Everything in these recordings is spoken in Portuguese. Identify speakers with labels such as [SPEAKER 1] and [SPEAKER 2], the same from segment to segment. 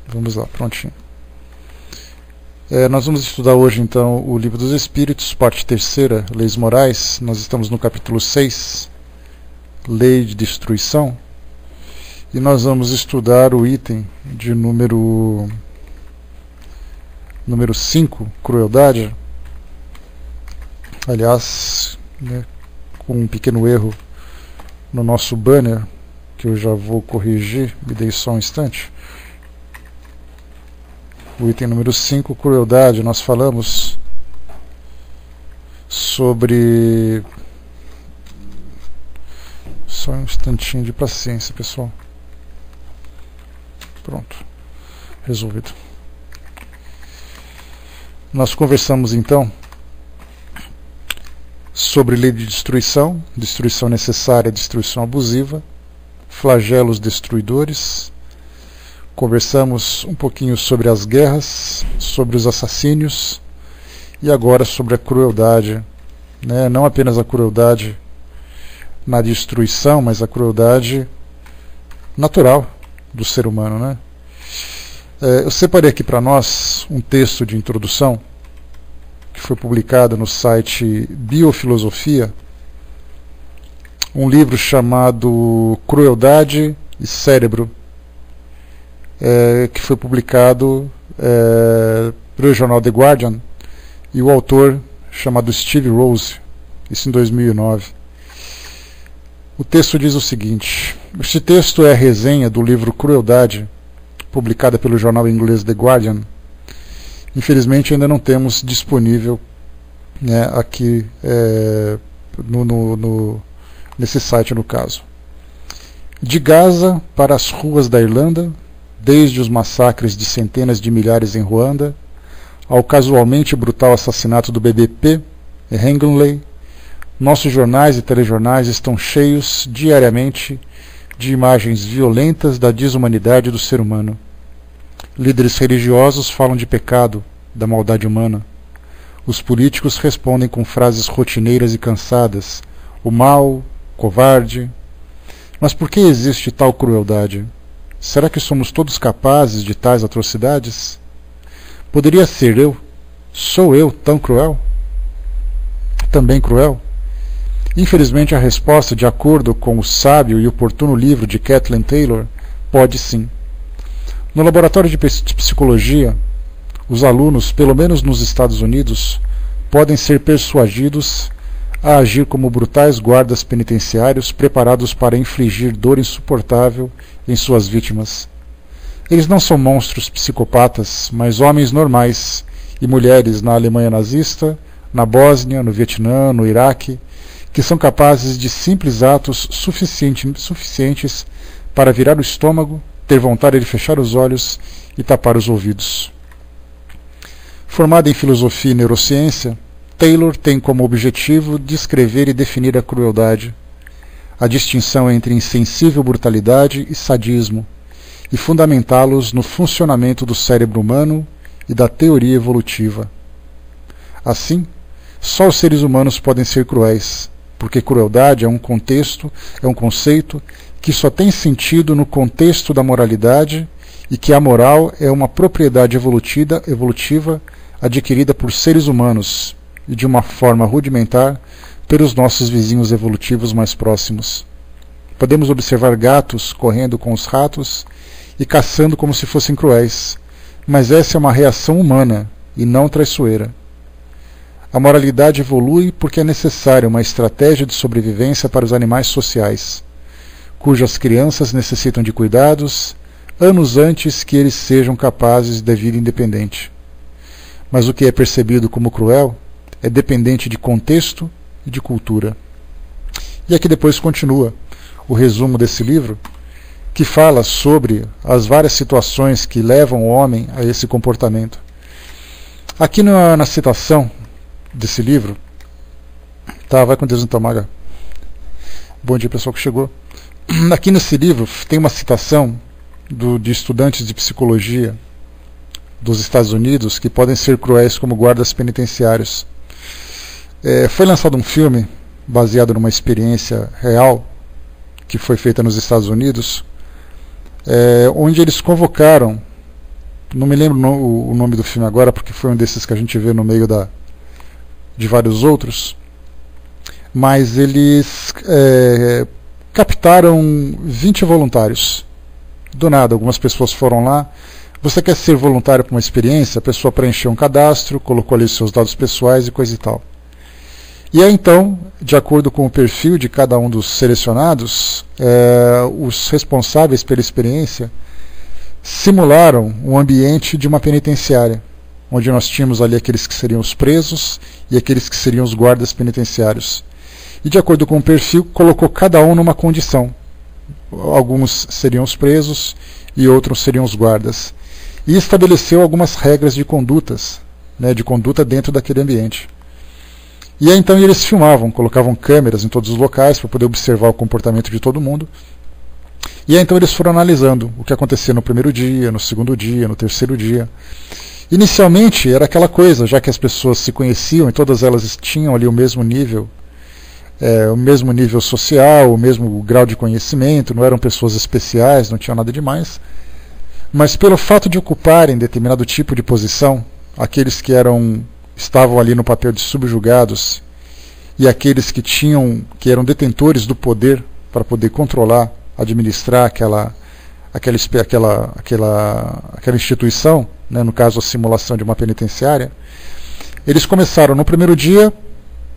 [SPEAKER 1] Vamos lá, prontinho. Nós vamos estudar hoje então o Livro dos Espíritos, parte terceira, Leis Morais. Nós estamos no capítulo 6, Lei de Destruição, e nós vamos estudar o item de número 5, Crueldade. Aliás, com um pequeno erro no nosso banner, que eu já vou corrigir, me dei só um instante. O item número 5, Crueldade, nós falamos sobre... Só um instantinho de paciência, pessoal. Pronto, resolvido. Nós conversamos então sobre lei de destruição, destruição necessária, destruição abusiva, flagelos destruidores. Conversamos um pouquinho sobre as guerras, sobre os assassínios e agora sobre a crueldade, não apenas a crueldade na destruição, mas a crueldade natural do ser humano. Eu separei aqui para nós um texto de introdução que foi publicado no site Biofilosofia, um livro chamado Crueldade e Cérebro, que foi publicado pelo jornal The Guardian, e o autor chamado Steve Rose, isso em 2009. O texto diz o seguinte: este texto é a resenha do livro Crueldade, publicada pelo jornal inglês The Guardian. Infelizmente ainda não temos disponível aqui nesse site, no caso. De Gaza para as ruas da Irlanda, desde os massacres de centenas de milhares em Ruanda, ao casualmente brutal assassinato do bebê Hengley, nossos jornais e telejornais estão cheios diariamente de imagens violentas da desumanidade do ser humano. Líderes religiosos falam de pecado, da maldade humana. Os políticos respondem com frases rotineiras e cansadas: o mal, covarde. Mas por que existe tal crueldade? Será que somos todos capazes de tais atrocidades? Poderia ser eu? Sou eu tão cruel? Também cruel? Infelizmente a resposta, de acordo com o sábio e oportuno livro de Kathleen Taylor, pode sim. No laboratório de psicologia, os alunos, pelo menos nos Estados Unidos, podem ser persuadidos a agir como brutais guardas penitenciários preparados para infligir dor insuportável em suas vítimas. Eles não são monstros psicopatas, mas homens normais e mulheres na Alemanha nazista, na Bósnia, no Vietnã, no Iraque, que são capazes de simples atos suficientes para virar o estômago, ter vontade de fechar os olhos e tapar os ouvidos. Formada em filosofia e neurociência, Taylor tem como objetivo descrever e definir a crueldade, a distinção entre insensível brutalidade e sadismo, e fundamentá-los no funcionamento do cérebro humano e da teoria evolutiva. Assim, só os seres humanos podem ser cruéis, porque crueldade é um conceito que só tem sentido no contexto da moralidade e que a moral é uma propriedade evolutiva adquirida por seres humanos e de uma forma rudimentar pelos nossos vizinhos evolutivos mais próximos. Podemos observar gatos correndo com os ratos e caçando como se fossem cruéis, mas essa é uma reação humana e não traiçoeira. A moralidade evolui porque é necessária uma estratégia de sobrevivência para os animais sociais, cujas crianças necessitam de cuidados anos antes que eles sejam capazes de vida independente. Mas o que é percebido como cruel é dependente de contexto e de cultura. E aqui depois continua o resumo desse livro, que fala sobre as várias situações que levam o homem a esse comportamento. Aqui na citação desse livro, vai com Deus então, Maga. Bom dia, pessoal que chegou. Aqui nesse livro tem uma citação de estudantes de psicologia dos Estados Unidos que podem ser cruéis como guardas penitenciários. Foi lançado um filme baseado numa experiência real que foi feita nos Estados Unidos, onde eles convocaram não me lembro o nome do filme agora, porque foi um desses que a gente vê no meio de vários outros, mas eles captaram 20 voluntários. Do nada, algumas pessoas foram lá. Você quer ser voluntário para uma experiência? A pessoa preencheu um cadastro, colocou ali os seus dados pessoais e coisa e tal. E aí então, de acordo com o perfil de cada um dos selecionados, os responsáveis pela experiência simularam um ambiente de uma penitenciária, onde nós tínhamos ali aqueles que seriam os presos e aqueles que seriam os guardas penitenciários. E de acordo com o perfil, colocou cada um numa condição. Alguns seriam os presos e outros seriam os guardas. E estabeleceu algumas regras de condutas, de conduta dentro daquele ambiente. E aí então eles filmavam, colocavam câmeras em todos os locais para poder observar o comportamento de todo mundo. E aí então eles foram analisando o que acontecia no primeiro dia, no segundo dia, no terceiro dia. Inicialmente era aquela coisa, já que as pessoas se conheciam e todas elas tinham ali o mesmo nível social, o mesmo grau de conhecimento, não eram pessoas especiais, não tinham nada demais. Mas pelo fato de ocuparem determinado tipo de posição, aqueles que estavam ali no papel de subjugados e aqueles que eram detentores do poder para poder controlar, administrar aquela instituição, no caso a simulação de uma penitenciária, eles começaram no primeiro dia,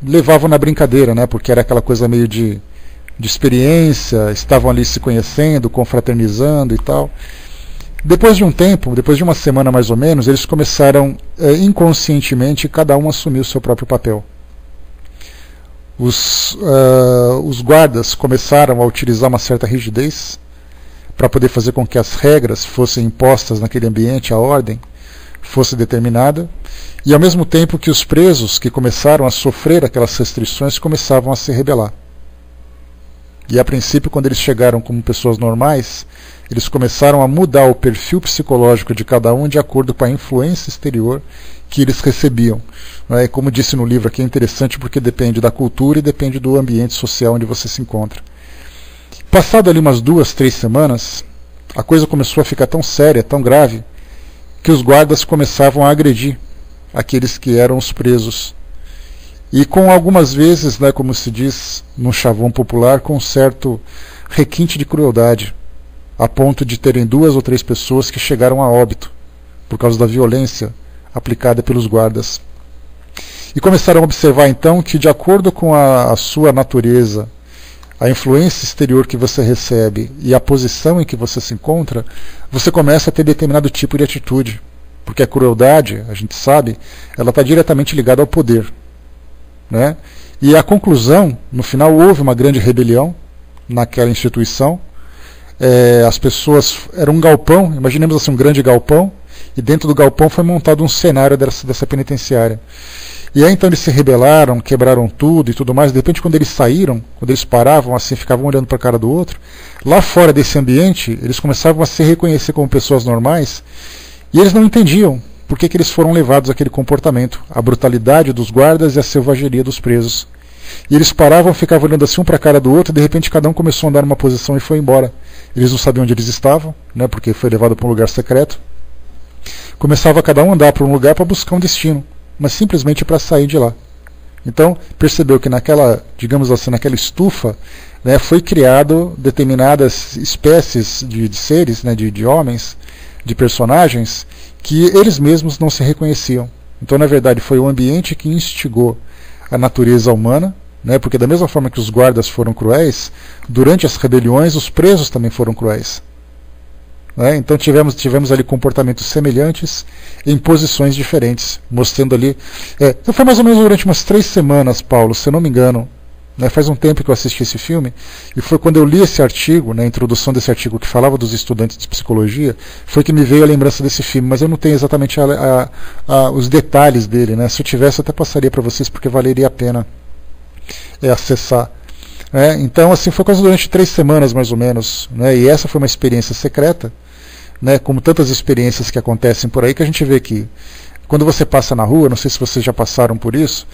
[SPEAKER 1] levavam na brincadeira, porque era aquela coisa meio de experiência, estavam ali se conhecendo, confraternizando e tal. Depois de um tempo, depois de uma semana mais ou menos, eles começaram inconscientemente cada um a assumir o seu próprio papel. Os guardas começaram a utilizar uma certa rigidez para poder fazer com que as regras fossem impostas naquele ambiente, a ordem fosse determinada, e ao mesmo tempo que os presos que começaram a sofrer aquelas restrições começavam a se rebelar. E a princípio, quando eles chegaram como pessoas normais, eles começaram a mudar o perfil psicológico de cada um de acordo com a influência exterior que eles recebiam. E como disse no livro aqui, é interessante porque depende da cultura e depende do ambiente social onde você se encontra. Passado ali umas 2, 3 semanas, a coisa começou a ficar tão séria, tão grave, que os guardas começavam a agredir aqueles que eram os presos. E com algumas vezes, como se diz no chavão popular, com um certo requinte de crueldade, a ponto de terem 2 ou 3 pessoas que chegaram a óbito por causa da violência aplicada pelos guardas. E começaram a observar então que, de acordo com a sua natureza, a influência exterior que você recebe e a posição em que você se encontra, você começa a ter determinado tipo de atitude. Porque a crueldade, a gente sabe, ela está diretamente ligada ao poder. E a conclusão, no final, houve uma grande rebelião naquela instituição. As pessoas, era um galpão, imaginemos assim, um grande galpão, e dentro do galpão foi montado um cenário dessa penitenciária. E aí então eles se rebelaram, quebraram tudo e tudo mais. De repente, quando eles saíram, quando eles paravam assim, ficavam olhando para a cara do outro, lá fora desse ambiente, eles começavam a se reconhecer como pessoas normais, e eles não entendiam por que eles foram levados àquele comportamento, a brutalidade dos guardas e a selvageria dos presos. E eles paravam, ficavam olhando assim um para a cara do outro, e de repente cada um começou a andar numa posição e foi embora. Eles não sabiam onde eles estavam, porque foi levado para um lugar secreto. Começava cada um a andar para um lugar para buscar um destino, mas simplesmente para sair de lá. Então, percebeu que naquela, digamos assim, naquela estufa, foi criado determinadas espécies de seres, de homens, de personagens, que eles mesmos não se reconheciam. Então, na verdade, foi o ambiente que instigou a natureza humana, porque da mesma forma que os guardas foram cruéis, durante as rebeliões os presos também foram cruéis. Então tivemos ali comportamentos semelhantes em posições diferentes, mostrando ali. Então foi mais ou menos durante umas 3 semanas, Paulo, se eu não me engano. Faz um tempo que eu assisti esse filme, e foi quando eu li esse artigo, a introdução desse artigo que falava dos estudantes de psicologia, foi que me veio a lembrança desse filme, mas eu não tenho exatamente os detalhes dele. Se eu tivesse, eu até passaria para vocês, porque valeria a pena acessar. Então, assim, foi quase durante 3 semanas, mais ou menos, e essa foi uma experiência secreta, como tantas experiências que acontecem por aí, que a gente vê que, quando você passa na rua, não sei se vocês já passaram por isso,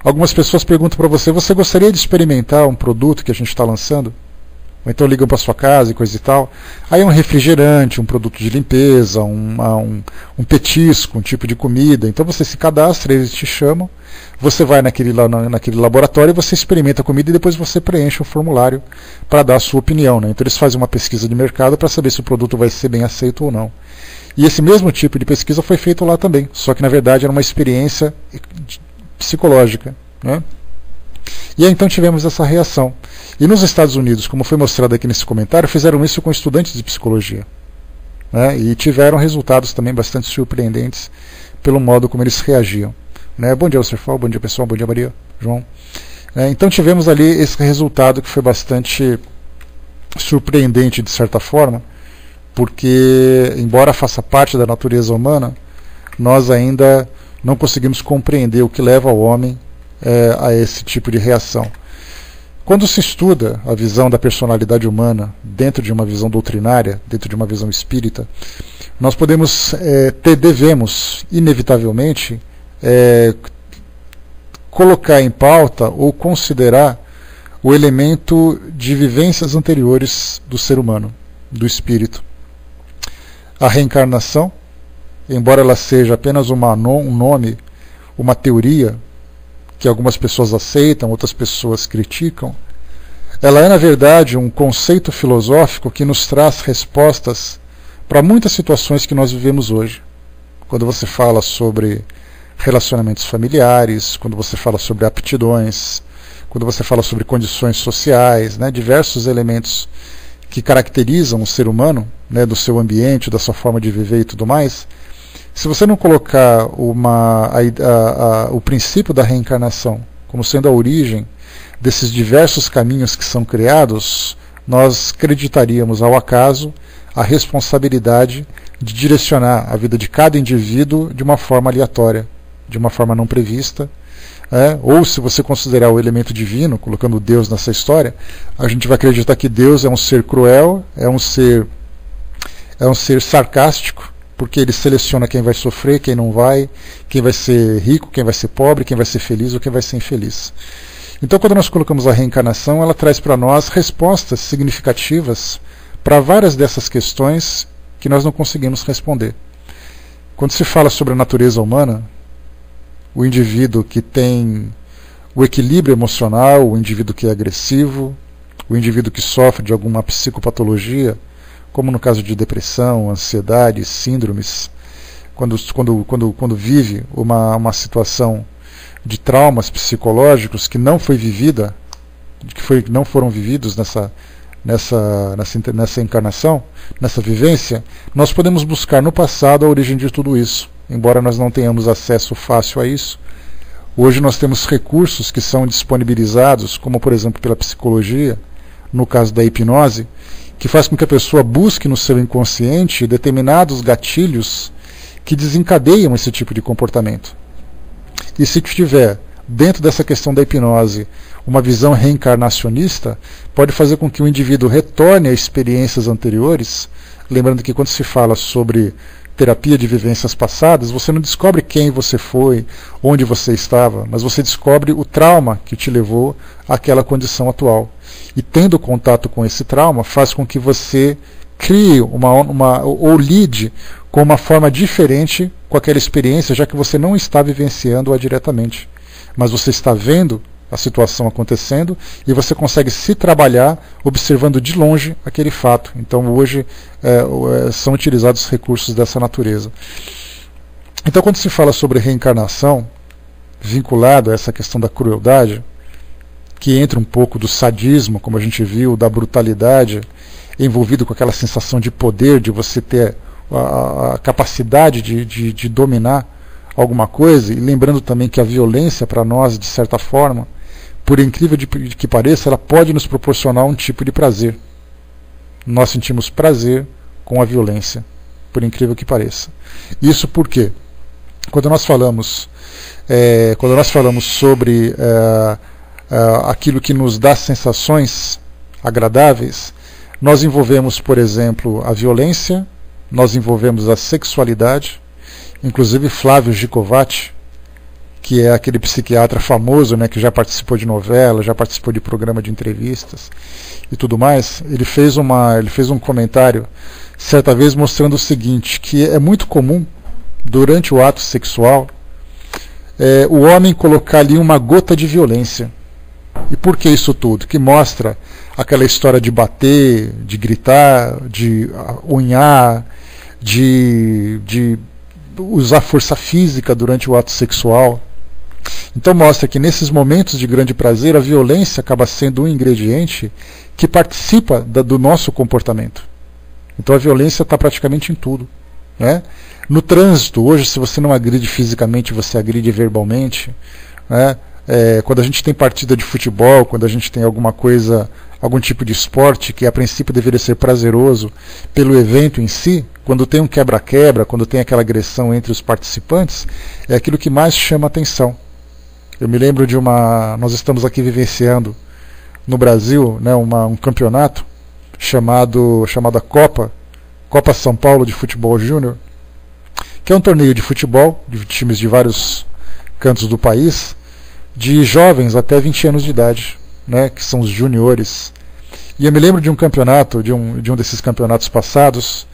[SPEAKER 1] algumas pessoas perguntam para você: você gostaria de experimentar um produto que a gente está lançando? ou então ligam para sua casa e coisa e tal. Aí é um refrigerante, um produto de limpeza, um petisco, um tipo de comida. Então você se cadastra, eles te chamam, você vai naquele laboratório, você experimenta a comida e depois você preenche um formulário para dar a sua opinião, né? Então eles fazem uma pesquisa de mercado para saber se o produto vai ser bem aceito ou não. E esse mesmo tipo de pesquisa foi feito lá também, só que na verdade era uma experiência psicológica, né? E aí então tivemos essa reação. E nos Estados Unidos, como foi mostrado aqui nesse comentário, fizeram isso com estudantes de psicologia, né? E tiveram resultados também bastante surpreendentes pelo modo como eles reagiam, né? Bom dia, Waterfall, bom dia pessoal, bom dia Maria, João. Então tivemos ali esse resultado que foi bastante surpreendente de certa forma, porque embora faça parte da natureza humana, nós ainda não conseguimos compreender o que leva o homem a esse tipo de reação. Quando se estuda a visão da personalidade humana dentro de uma visão doutrinária, dentro de uma visão espírita, nós devemos, inevitavelmente, colocar em pauta ou considerar o elemento de vivências anteriores do ser humano, do espírito. A reencarnação, embora ela seja apenas um nome, uma teoria, que algumas pessoas aceitam, outras pessoas criticam, ela é na verdade um conceito filosófico que nos traz respostas para muitas situações que nós vivemos hoje. Quando você fala sobre relacionamentos familiares, quando você fala sobre aptidões, quando você fala sobre condições sociais, né, diversos elementos que caracterizam o ser humano, né, do seu ambiente, da sua forma de viver e tudo mais. Se você não colocar o princípio da reencarnação como sendo a origem desses diversos caminhos que são criados, nós acreditaríamos ao acaso a responsabilidade de direcionar a vida de cada indivíduo de uma forma aleatória, de uma forma não prevista. Ou se você considerar o elemento divino, colocando Deus nessa história, a gente vai acreditar que Deus é um ser cruel, é um ser sarcástico, porque ele seleciona quem vai sofrer, quem não vai, quem vai ser rico, quem vai ser pobre, quem vai ser feliz ou quem vai ser infeliz. Então, quando nós colocamos a reencarnação, ela traz para nós respostas significativas para várias dessas questões que nós não conseguimos responder. Quando se fala sobre a natureza humana, o indivíduo que tem o equilíbrio emocional, o indivíduo que é agressivo, o indivíduo que sofre de alguma psicopatologia, como no caso de depressão, ansiedade, síndromes, quando vive uma situação de traumas psicológicos que não foi vivida, não foram vividos nessa encarnação, nessa vivência, nós podemos buscar no passado a origem de tudo isso, embora nós não tenhamos acesso fácil a isso. Hoje nós temos recursos que são disponibilizados, como por exemplo pela psicologia, no caso da hipnose, que faz com que a pessoa busque no seu inconsciente determinados gatilhos que desencadeiam esse tipo de comportamento. E se tiver, dentro dessa questão da hipnose, uma visão reencarnacionista, pode fazer com que o indivíduo retorne a experiências anteriores, lembrando que quando se fala sobre terapia de vivências passadas, você não descobre quem você foi, onde você estava, mas você descobre o trauma que te levou àquela condição atual. E tendo contato com esse trauma, faz com que você crie ou lide com uma forma diferente com aquela experiência, já que você não está vivenciando-a diretamente, mas você está vendo a situação acontecendo e você consegue se trabalhar observando de longe aquele fato. Então hoje são utilizados recursos dessa natureza. Então quando se fala sobre reencarnação, vinculado a essa questão da crueldade, que entra um pouco do sadismo, como a gente viu, da brutalidade, envolvido com aquela sensação de poder, de você ter a capacidade de dominar alguma coisa, e lembrando também que a violência para nós, de certa forma, por incrível que pareça, ela pode nos proporcionar um tipo de prazer. Nós sentimos prazer com a violência, por incrível que pareça. Isso porque, quando nós falamos sobre aquilo que nos dá sensações agradáveis, nós envolvemos, por exemplo, a violência, nós envolvemos a sexualidade. Inclusive Flávio Gicovati, que é aquele psiquiatra famoso, né, que já participou de novela, já participou de programa de entrevistas e tudo mais, ele fez um comentário certa vez mostrando o seguinte, que é muito comum durante o ato sexual o homem colocar ali uma gota de violência. E por que isso tudo? Que mostra aquela história de bater, de gritar, de unhar, de usar força física durante o ato sexual. Então mostra que nesses momentos de grande prazer a violência acaba sendo um ingrediente que participa do nosso comportamento. Então a violência está praticamente em tudo, né? No trânsito, hoje, se você não agride fisicamente, você agride verbalmente, né? Quando a gente tem partida de futebol, quando a gente tem alguma coisa, algum tipo de esporte que a princípio deveria ser prazeroso pelo evento em si, quando tem um quebra-quebra, quando tem aquela agressão entre os participantes, é aquilo que mais chama atenção. Eu me lembro de nós estamos aqui vivenciando no Brasil, né, um campeonato chamada Copa São Paulo de Futebol Júnior, que é um torneio de futebol de times de vários cantos do país, de jovens até 20 anos de idade, né, que são os juniores. E eu me lembro de um campeonato, de um desses campeonatos passados,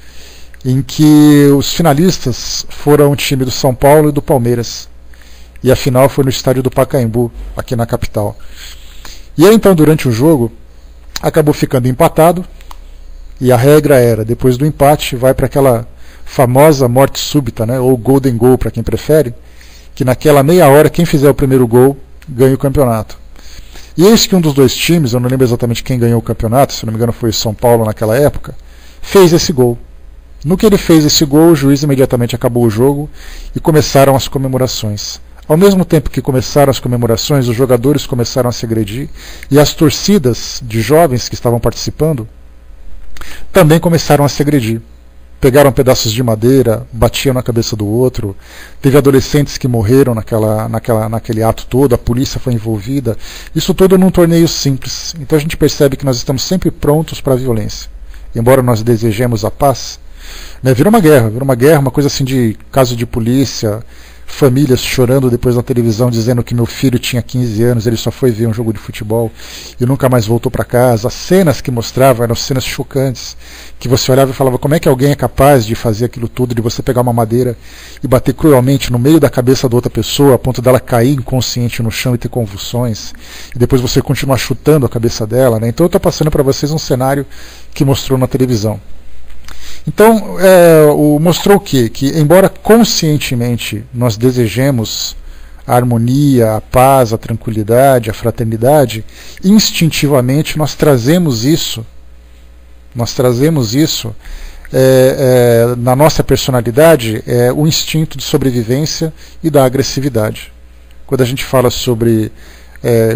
[SPEAKER 1] em que os finalistas foram o time do São Paulo e do Palmeiras. E a final foi no estádio do Pacaembu, aqui na capital. E aí então, durante o jogo, acabou ficando empatado, e a regra era, depois do empate, vai para aquela famosa morte súbita, né, ou golden goal para quem prefere, que naquela meia hora quem fizer o primeiro gol ganha o campeonato. E eis que um dos dois times, eu não lembro exatamente quem ganhou o campeonato, se não me engano foi o São Paulo naquela época, fez esse gol. No que ele fez esse gol, o juiz imediatamente acabou o jogo e começaram as comemorações. Ao mesmo tempo que começaram as comemorações, os jogadores começaram a se agredir e as torcidas de jovens que estavam participando também começaram a se agredir. Pegaram pedaços de madeira, batiam na cabeça do outro. Teve adolescentes que morreram naquele ato todo, a polícia foi envolvida. Isso tudo num torneio simples. Então a gente percebe que nós estamos sempre prontos para a violência. Embora nós desejemos a paz, né, vira uma guerra, uma coisa assim de caso de polícia, famílias chorando depois na televisão dizendo que meu filho tinha 15 anos, ele só foi ver um jogo de futebol e nunca mais voltou para casa. As cenas que mostravam eram cenas chocantes, que você olhava e falava, como é que alguém é capaz de fazer aquilo tudo, de você pegar uma madeira e bater cruelmente no meio da cabeça da outra pessoa, a ponto dela cair inconsciente no chão e ter convulsões, e depois você continuar chutando a cabeça dela, né? Então eu estou passando para vocês um cenário que mostrou na televisão. Então, mostrou o quê? Que, embora conscientemente nós desejemos a harmonia, a paz, a tranquilidade, a fraternidade, instintivamente nós trazemos isso na nossa personalidade, o instinto de sobrevivência e da agressividade. Quando a gente fala sobre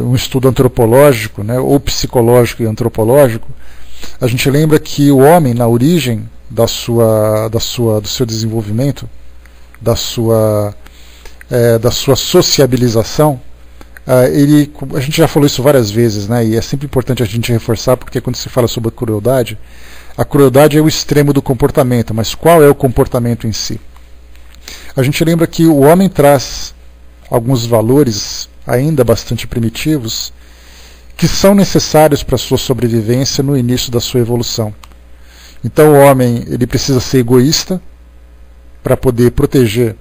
[SPEAKER 1] um estudo antropológico, né, ou psicológico e antropológico, a gente lembra que o homem, na origem do seu desenvolvimento, da sua sociabilização, a gente já falou isso várias vezes, né, e é sempre importante a gente reforçar, porque quando se fala sobre a crueldade é o extremo do comportamento, mas qual é o comportamento em si? A gente lembra que o homem traz alguns valores ainda bastante primitivos que são necessários para a sua sobrevivência no início da sua evolução. Então o homem ele precisa ser egoísta para poder proteger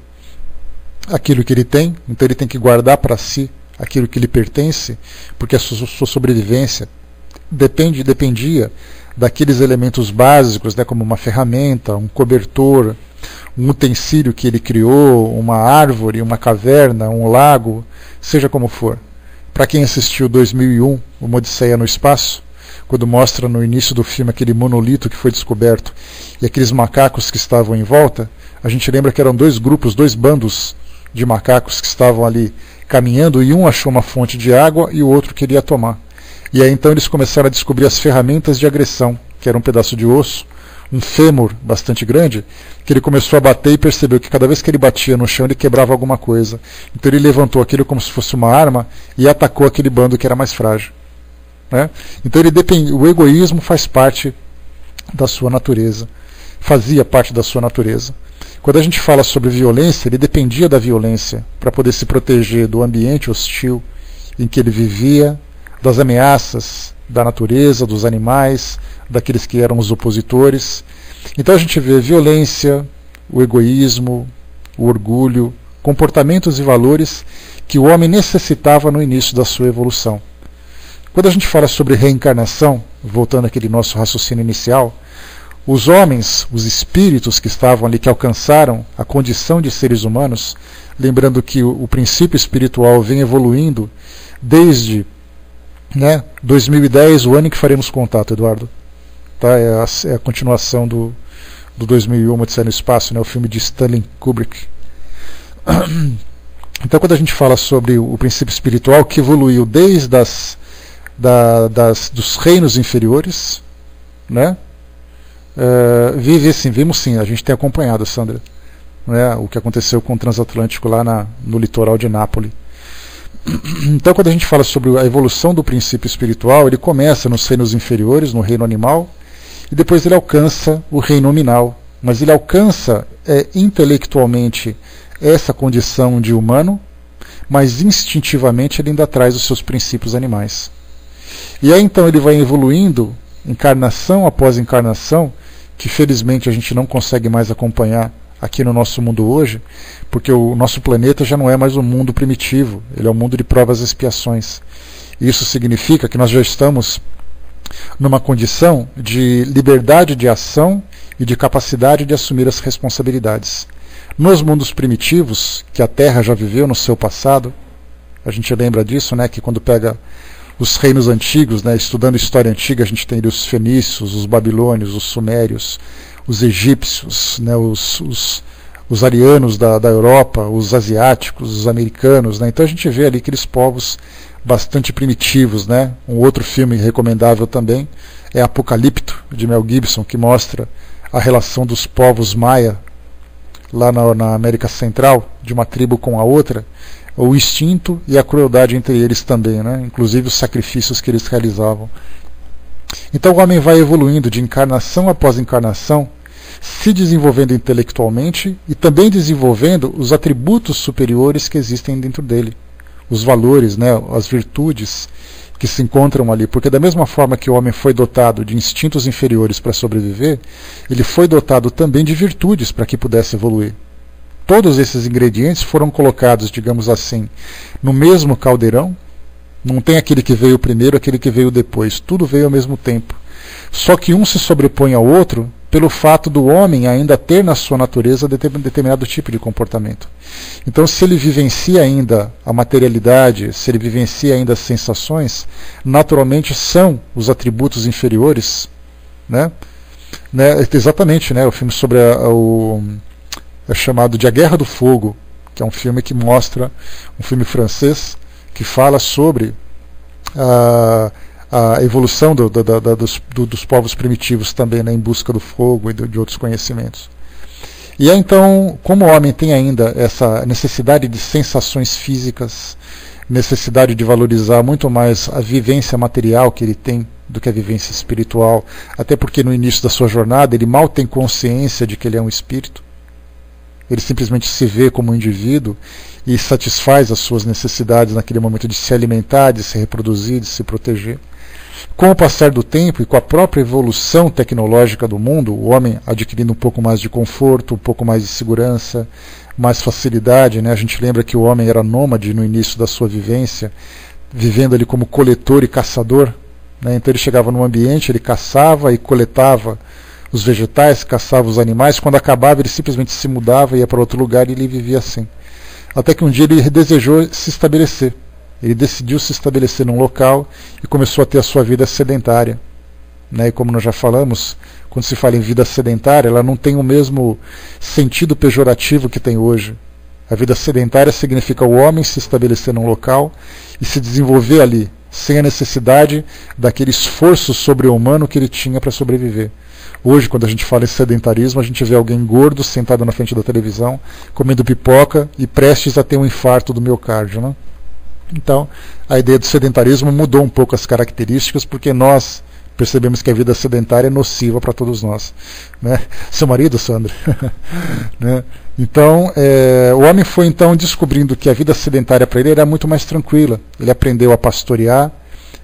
[SPEAKER 1] aquilo que ele tem, então ele tem que guardar para si aquilo que lhe pertence, porque a sua sobrevivência dependia daqueles elementos básicos, né, como uma ferramenta, um cobertor, um utensílio que ele criou, uma árvore, uma caverna, um lago, seja como for. Para quem assistiu 2001, Uma Odisseia no Espaço, quando mostra no início do filme aquele monolito que foi descoberto e aqueles macacos que estavam em volta, a gente lembra que eram dois bandos de macacos que estavam ali caminhando, e um achou uma fonte de água e o outro queria tomar. E aí então eles começaram a descobrir as ferramentas de agressão, que era um pedaço de osso, um fêmur bastante grande, que ele começou a bater e percebeu que cada vez que ele batia no chão ele quebrava alguma coisa. Então ele levantou aquilo como se fosse uma arma e atacou aquele bando que era mais frágil. Né? Então o egoísmo faz parte da sua natureza, fazia parte da sua natureza. Quando a gente fala sobre violência, ele dependia da violência para poder se proteger do ambiente hostil em que ele vivia, das ameaças da natureza, dos animais, daqueles que eram os opositores. Então a gente vê violência, o egoísmo, o orgulho, comportamentos e valores que o homem necessitava no início da sua evolução. Quando a gente fala sobre reencarnação, voltando àquele nosso raciocínio inicial, os homens, os espíritos que estavam ali, que alcançaram a condição de seres humanos, lembrando que o princípio espiritual vem evoluindo desde 2010, o ano em que faremos contato, Eduardo. Tá? É a continuação do 2001, Odisseia no Espaço, o filme de Stanley Kubrick. Então, quando a gente fala sobre o princípio espiritual, que evoluiu desde dos reinos inferiores, né? Vimos sim, a gente tem acompanhado, Sandra, o que aconteceu com o transatlântico lá no litoral de Nápoles. Então, quando a gente fala sobre a evolução do princípio espiritual, ele começa nos reinos inferiores, no reino animal, e depois ele alcança o reino nominal. Mas ele alcança intelectualmente essa condição de humano, mas instintivamente ele ainda traz os seus princípios animais. E aí então ele vai evoluindo, encarnação após encarnação, que felizmente a gente não consegue mais acompanhar aqui no nosso mundo hoje, porque o nosso planeta já não é mais um mundo primitivo, ele é um mundo de provas e expiações. E isso significa que nós já estamos numa condição de liberdade de ação e de capacidade de assumir as responsabilidades. Nos mundos primitivos, que a Terra já viveu no seu passado, a gente lembra disso, que quando pega os reinos antigos, estudando história antiga, a gente tem ali os fenícios, os babilônios, os sumérios, os egípcios, os arianos da Europa, os asiáticos, os americanos. Então a gente vê ali aqueles povos bastante primitivos. Um outro filme recomendável também é Apocalipto, de Mel Gibson, que mostra a relação dos povos maia lá na América Central, de uma tribo com a outra, o instinto e a crueldade entre eles também, inclusive os sacrifícios que eles realizavam. Então o homem vai evoluindo de encarnação após encarnação, se desenvolvendo intelectualmente e também desenvolvendo os atributos superiores que existem dentro dele, os valores, as virtudes que se encontram ali, porque da mesma forma que o homem foi dotado de instintos inferiores para sobreviver, ele foi dotado também de virtudes para que pudesse evoluir. Todos esses ingredientes foram colocados, digamos assim, no mesmo caldeirão. Não tem aquele que veio primeiro, aquele que veio depois. Tudo veio ao mesmo tempo. Só que um se sobrepõe ao outro pelo fato do homem ainda ter na sua natureza determinado tipo de comportamento. Então, se ele vivencia ainda a materialidade, se ele vivencia ainda as sensações, naturalmente são os atributos inferiores, exatamente, o filme sobre é chamado de A Guerra do Fogo, que é um filme que mostra, um filme francês, que fala sobre a evolução dos povos primitivos também, em busca do fogo e de outros conhecimentos. E aí, então, como o homem tem ainda essa necessidade de sensações físicas, necessidade de valorizar muito mais a vivência material que ele tem do que a vivência espiritual, até porque no início da sua jornada ele mal tem consciência de que ele é um espírito. Ele simplesmente se vê como um indivíduo e satisfaz as suas necessidades naquele momento de se alimentar, de se reproduzir, de se proteger. Com o passar do tempo e com a própria evolução tecnológica do mundo, o homem adquirindo um pouco mais de conforto, um pouco mais de segurança, mais facilidade. A gente lembra que o homem era nômade no início da sua vivência, vivendo ali como coletor e caçador. Então ele chegava num ambiente, ele caçava e coletava os vegetais, caçava os animais. Quando acabava, ele simplesmente se mudava, ia para outro lugar e ele vivia assim. Até que um dia ele desejou se estabelecer. Ele decidiu se estabelecer num local e começou a ter a sua vida sedentária. E como nós já falamos, quando se fala em vida sedentária, ela não tem o mesmo sentido pejorativo que tem hoje. A vida sedentária significa o homem se estabelecer num local e se desenvolver ali, sem a necessidade daquele esforço sobre-humano que ele tinha para sobreviver. Hoje, quando a gente fala em sedentarismo, a gente vê alguém gordo sentado na frente da televisão, comendo pipoca e prestes a ter um infarto do miocárdio. Então, a ideia do sedentarismo mudou um pouco as características, porque nós, percebemos que a vida sedentária é nociva para todos nós, né? Seu marido, Sandra? Né? Então, o homem foi então descobrindo que a vida sedentária para ele era muito mais tranquila. Ele aprendeu a pastorear,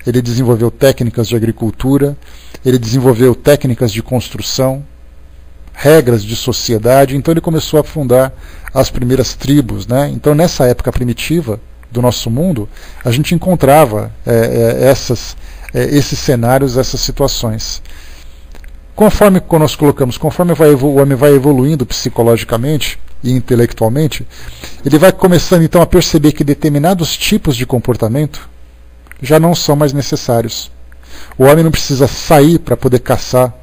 [SPEAKER 1] ele desenvolveu técnicas de agricultura, ele desenvolveu técnicas de construção, regras de sociedade, então ele começou a fundar as primeiras tribos, né? Então, nessa época primitiva do nosso mundo, a gente encontrava esses cenários, essas situações. Conforme nós colocamos, conforme o homem vai evoluindo psicologicamente e intelectualmente, ele vai começando então a perceber que determinados tipos de comportamento já não são mais necessários. O homem não precisa sair para poder caçar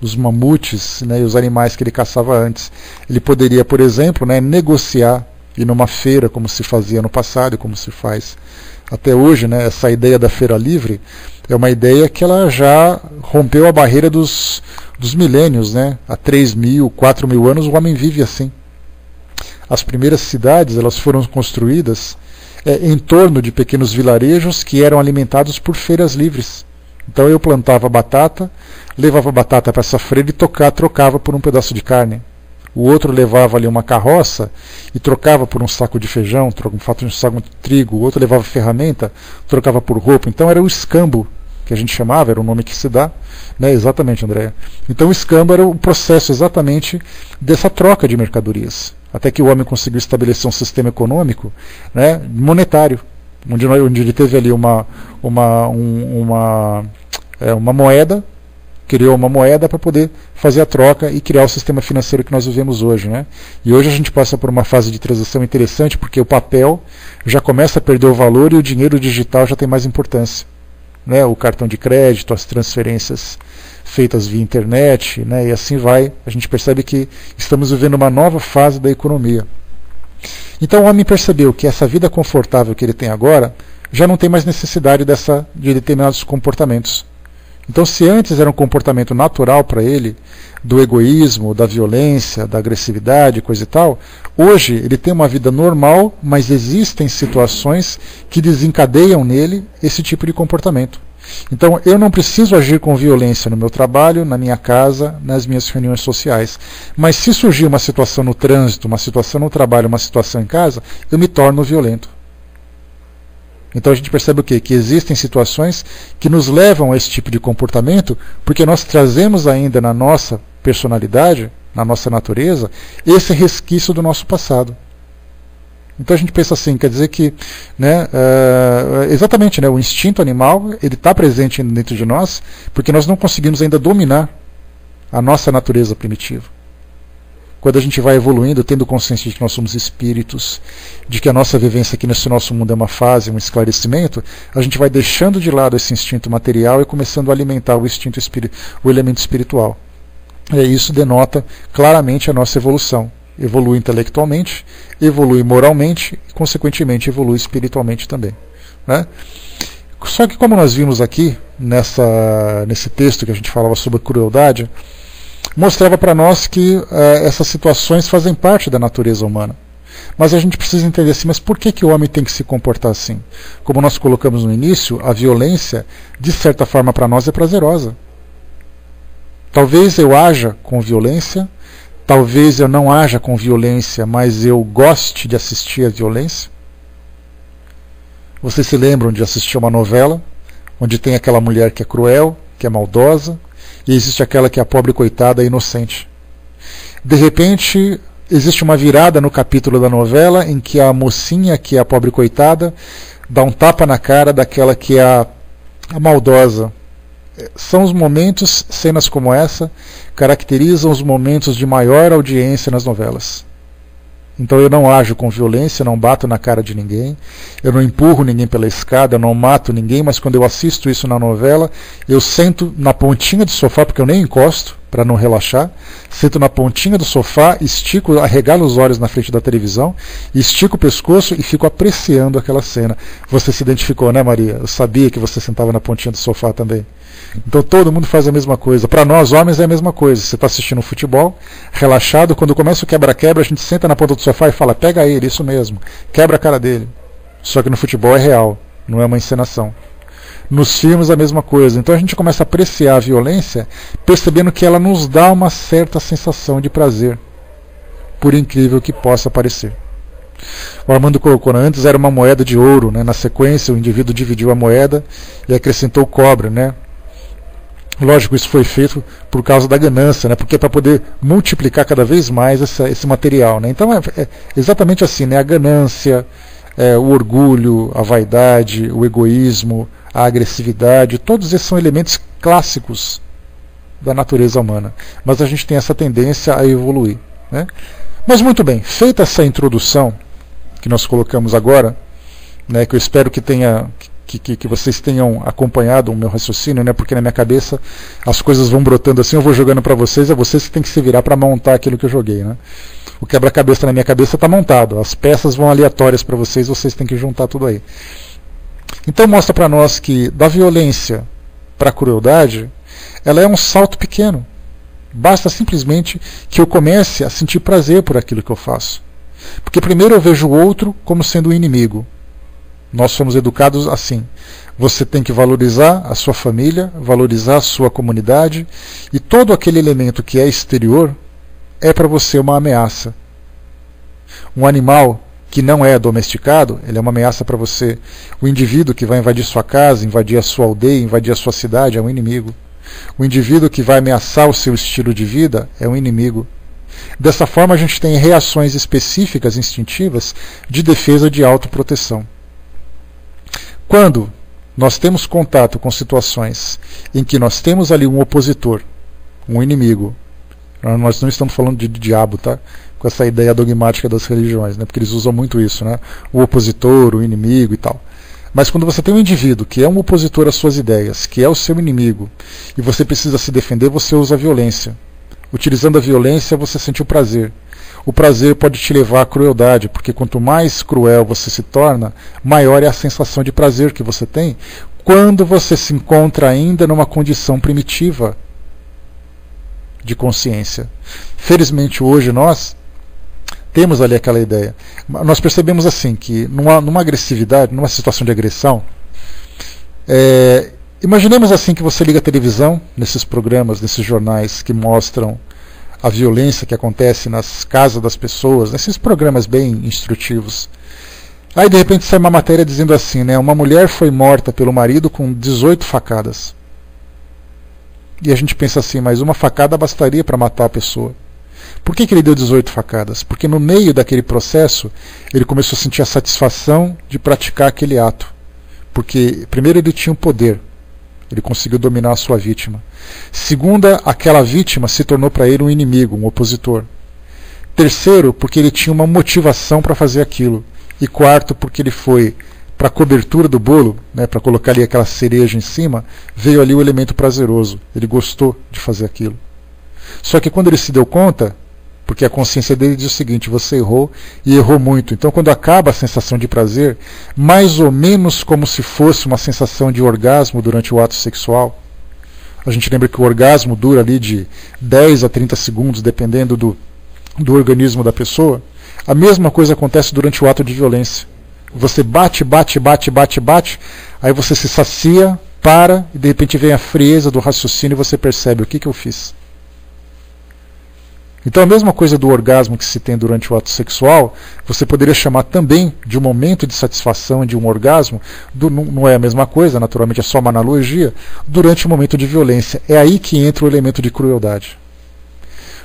[SPEAKER 1] os mamutes, né, e os animais que ele caçava antes. Ele poderia, por exemplo, né, negociar, ir numa feira, como se fazia no passado e como se faz até hoje, né? Essa ideia da feira livre é uma ideia que ela já rompeu a barreira dos milênios, né? Há 3.000, 4.000 anos o homem vive assim. As primeiras cidades elas foram construídas em torno de pequenos vilarejos que eram alimentados por feiras livres. Então eu plantava batata, levava batata para essa feira e trocava por um pedaço de carne. O outro levava ali uma carroça e trocava por um saco de feijão, um saco de trigo. O outro levava ferramenta, trocava por roupa. Então era o escambo, que a gente chamava, era o nome que se dá, né? Exatamente, Andréa. Então o escambo era o processo exatamente dessa troca de mercadorias. Até que o homem conseguiu estabelecer um sistema econômico, né, monetário, onde ele teve ali uma moeda, criou uma moeda para poder fazer a troca e criar o sistema financeiro que nós vivemos hoje, né? E hoje a gente passa por uma fase de transição interessante, porque o papel já começa a perder o valor e o dinheiro digital já tem mais importância, né? O cartão de crédito, as transferências feitas via internet, né? E assim vai. A gente percebe que estamos vivendo uma nova fase da economia. Então o homem percebeu que essa vida confortável que ele tem agora já não tem mais necessidade de determinados comportamentos. Então, se antes era um comportamento natural para ele, do egoísmo, da violência, da agressividade, coisa e tal, hoje ele tem uma vida normal, mas existem situações que desencadeiam nele esse tipo de comportamento. Então, eu não preciso agir com violência no meu trabalho, na minha casa, nas minhas reuniões sociais. Mas se surgir uma situação no trânsito, uma situação no trabalho, uma situação em casa, eu me torno violento. Então a gente percebe o quê? Que existem situações que nos levam a esse tipo de comportamento, porque nós trazemos ainda na nossa personalidade, na nossa natureza, esse resquício do nosso passado. Então a gente pensa assim, quer dizer que, né, exatamente, né, o instinto animal ele está presente dentro de nós, porque nós não conseguimos ainda dominar a nossa natureza primitiva. Quando a gente vai evoluindo, tendo consciência de que nós somos espíritos, de que a nossa vivência aqui nesse nosso mundo é uma fase, um esclarecimento, a gente vai deixando de lado esse instinto material e começando a alimentar o elemento espiritual. E isso denota claramente a nossa evolução. Evolui intelectualmente, evolui moralmente e, consequentemente, evolui espiritualmente também, né? Só que, como nós vimos aqui, nesse texto que a gente falava sobre crueldade, mostrava para nós que essas situações fazem parte da natureza humana. Mas a gente precisa entender assim, mas por que o homem tem que se comportar assim? Como nós colocamos no início, a violência, de certa forma, para nós é prazerosa. Talvez eu haja com violência, talvez eu não haja com violência, mas eu goste de assistir a violência. Vocês se lembram de assistir uma novela, onde tem aquela mulher que é cruel, que é maldosa, e existe aquela que é a pobre coitada inocente. De repente, existe uma virada no capítulo da novela em que a mocinha, que é a pobre coitada, dá um tapa na cara daquela que é a maldosa. São os momentos, cenas como essa, caracterizam os momentos de maior audiência nas novelas. Então eu não ajo com violência, eu não bato na cara de ninguém, eu não empurro ninguém pela escada, eu não mato ninguém, mas quando eu assisto isso na novela, eu sento na pontinha do sofá, porque eu nem encosto, para não relaxar, sento na pontinha do sofá, estico, arregalo os olhos na frente da televisão, estico o pescoço e fico apreciando aquela cena. Você se identificou, né, Maria? Eu sabia que você sentava na pontinha do sofá também. Então todo mundo faz a mesma coisa. Para nós homens é a mesma coisa. Você está assistindo um futebol, relaxado, quando começa o quebra-quebra, a gente senta na ponta do sofá e fala, pega ele, isso mesmo, quebra a cara dele. Só que no futebol é real, não é uma encenação. Nos filmes a mesma coisa. Então a gente começa a apreciar a violência percebendo que ela nos dá uma certa sensação de prazer, por incrível que possa parecer. O Armando colocou, antes era uma moeda de ouro, né? Na sequência o indivíduo dividiu a moeda e acrescentou cobre, né? Lógico, isso foi feito por causa da ganância, né? Porque é para poder multiplicar cada vez mais esse material, né? Então é exatamente assim, né? A ganância, o orgulho, a vaidade, o egoísmo, a agressividade, todos esses são elementos clássicos da natureza humana. Mas a gente tem essa tendência a evoluir, né? Mas muito bem, feita essa introdução que nós colocamos agora, né, que eu espero que vocês tenham acompanhado o meu raciocínio, né, porque na minha cabeça as coisas vão brotando assim, eu vou jogando para vocês, é vocês que tem que se virar para montar aquilo que eu joguei, né? O quebra-cabeça na minha cabeça está montado, as peças vão aleatórias para vocês têm que juntar tudo aí. Então mostra para nós que da violência para a crueldade, ela é um salto pequeno. Basta simplesmente que eu comece a sentir prazer por aquilo que eu faço. Porque primeiro eu vejo o outro como sendo um inimigo. Nós somos educados assim. Você tem que valorizar a sua família, valorizar a sua comunidade, e todo aquele elemento que é exterior é para você uma ameaça. Um animal que não é domesticado, ele é uma ameaça para você. O indivíduo que vai invadir sua casa, invadir a sua aldeia, invadir a sua cidade é um inimigo. O indivíduo que vai ameaçar o seu estilo de vida é um inimigo. Dessa forma a gente tem reações específicas, instintivas, de defesa, de autoproteção. Quando nós temos contato com situações em que nós temos ali um opositor, um inimigo, nós não estamos falando de diabo, tá? Com essa ideia dogmática das religiões, né? Porque eles usam muito isso, né? O opositor, o inimigo e tal. Mas quando você tem um indivíduo que é um opositor às suas ideias, que é o seu inimigo, e você precisa se defender, você usa a violência. Utilizando a violência, você sente o prazer. O prazer pode te levar à crueldade, porque quanto mais cruel você se torna, maior é a sensação de prazer que você tem quando você se encontra ainda numa condição primitiva de consciência. Felizmente hoje nós temos ali aquela ideia. Nós percebemos assim que numa agressividade, numa situação de agressão, imaginemos assim que você liga a televisão, nesses programas, nesses jornais que mostram a violência que acontece nas casas das pessoas, nesses programas bem instrutivos. Aí de repente sai uma matéria dizendo assim, né, uma mulher foi morta pelo marido com 18 facadas. E a gente pensa assim, mas uma facada bastaria para matar a pessoa. Por que ele deu 18 facadas? Porque no meio daquele processo ele começou a sentir a satisfação de praticar aquele ato. Porque primeiro ele tinha um poder, ele conseguiu dominar a sua vítima. Segunda, aquela vítima se tornou para ele um inimigo, um opositor. Terceiro, porque ele tinha uma motivação para fazer aquilo. E quarto, porque ele foi para a cobertura do bolo, né, para colocar ali aquela cereja em cima, veio ali o elemento prazeroso. Ele gostou de fazer aquilo. Só que quando ele se deu conta, porque a consciência dele diz o seguinte, você errou e errou muito. Então quando acaba a sensação de prazer, mais ou menos como se fosse uma sensação de orgasmo durante o ato sexual, a gente lembra que o orgasmo dura ali de 10 a 30 segundos, dependendo do organismo da pessoa, a mesma coisa acontece durante o ato de violência. Você bate, aí você se sacia, para, e de repente vem a frieza do raciocínio e você percebe, o que eu fiz? Então a mesma coisa do orgasmo que se tem durante o ato sexual, você poderia chamar também de um momento de satisfação, de um orgasmo, não é a mesma coisa, naturalmente é só uma analogia, durante o momento de violência. É aí que entra o elemento de crueldade.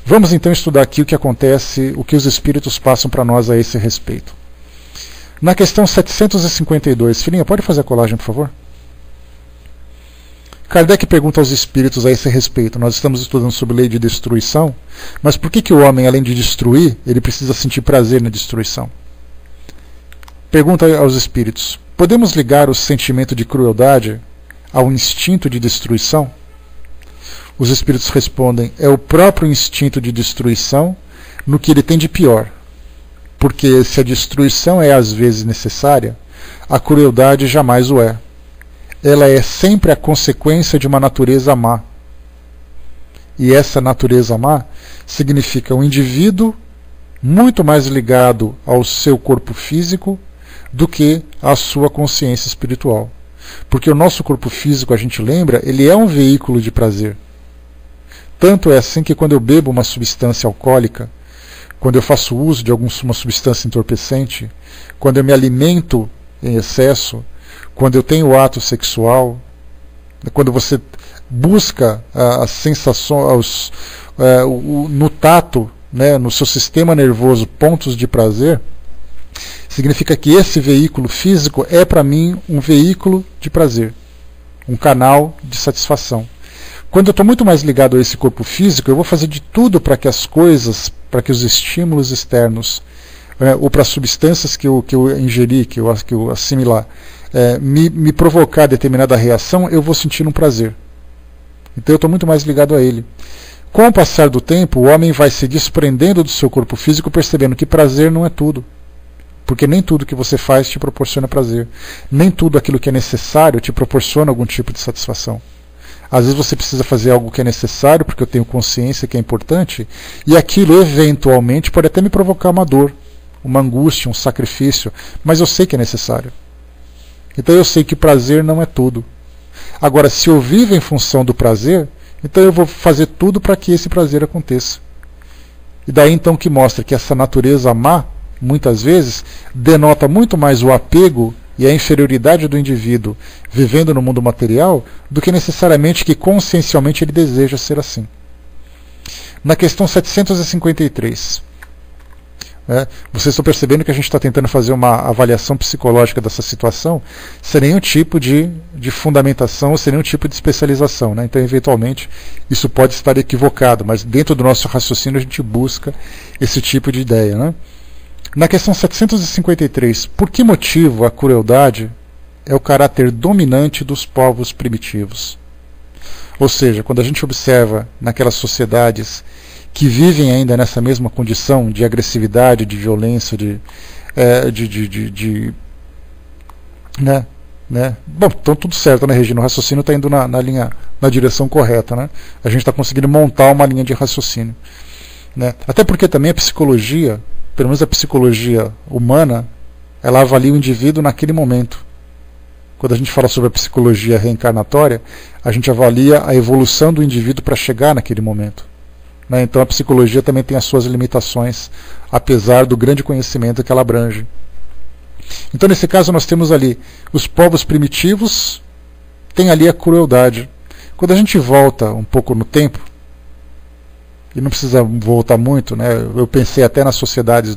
[SPEAKER 1] Vamos então estudar aqui o que acontece, o que os espíritos passam para nós a esse respeito. Na questão 752, filhinha, pode fazer a colagem, por favor? Kardec pergunta aos espíritos a esse respeito. Nós estamos estudando sobre lei de destruição, mas por que o homem, além de destruir, ele precisa sentir prazer na destruição? Pergunta aos espíritos, podemos ligar o sentimento de crueldade ao instinto de destruição? Os espíritos respondem, é o próprio instinto de destruição no que ele tem de pior. Porque se a destruição é às vezes necessária, a crueldade jamais o é. Ela é sempre a consequência de uma natureza má. E essa natureza má significa um indivíduo muito mais ligado ao seu corpo físico do que à sua consciência espiritual. Porque o nosso corpo físico, a gente lembra, ele é um veículo de prazer. Tanto é assim que quando eu bebo uma substância alcoólica, quando eu faço uso de alguma substância entorpecente, quando eu me alimento em excesso, quando eu tenho ato sexual, quando você busca as sensações, no tato, né, no seu sistema nervoso, pontos de prazer, significa que esse veículo físico é para mim um veículo de prazer, um canal de satisfação. Quando eu estou muito mais ligado a esse corpo físico, eu vou fazer de tudo para que as coisas, para que os estímulos externos, ou para as substâncias que eu ingeri, que eu assimilar, me provocar determinada reação, eu vou sentir um prazer. Então eu estou muito mais ligado a ele. Com o passar do tempo, o homem vai se desprendendo do seu corpo físico, percebendo que prazer não é tudo. Porque nem tudo que você faz te proporciona prazer. Nem tudo aquilo que é necessário te proporciona algum tipo de satisfação. Às vezes você precisa fazer algo que é necessário, porque eu tenho consciência que é importante, e aquilo eventualmente pode até me provocar uma dor, uma angústia, um sacrifício, mas eu sei que é necessário. Então eu sei que prazer não é tudo. Agora, se eu vivo em função do prazer, então eu vou fazer tudo para que esse prazer aconteça. E daí então que mostra que essa natureza má, muitas vezes, denota muito mais o apego e a inferioridade do indivíduo vivendo no mundo material do que necessariamente que consciencialmente ele deseja ser assim. Na questão 753, vocês estão percebendo que a gente está tentando fazer uma avaliação psicológica dessa situação sem nenhum tipo de fundamentação ou sem nenhum tipo de especialização, né? Então, eventualmente, isso pode estar equivocado, mas dentro do nosso raciocínio a gente busca esse tipo de ideia, né? Na questão 753, por que motivo a crueldade é o caráter dominante dos povos primitivos? Ou seja, quando a gente observa naquelas sociedades que vivem ainda nessa mesma condição de agressividade, de violência, Bom, então tudo certo, né, Regina? O raciocínio está indo na direção correta, né? A gente está conseguindo montar uma linha de raciocínio, né? Até porque também a psicologia, pelo menos a psicologia humana, ela avalia o indivíduo naquele momento. Quando a gente fala sobre a psicologia reencarnatória, a gente avalia a evolução do indivíduo para chegar naquele momento. Então a psicologia também tem as suas limitações, apesar do grande conhecimento que ela abrange. Então nesse caso nós temos ali os povos primitivos, tem ali a crueldade. Quando a gente volta um pouco no tempo, e não precisa voltar muito, né? Eu pensei até nas sociedades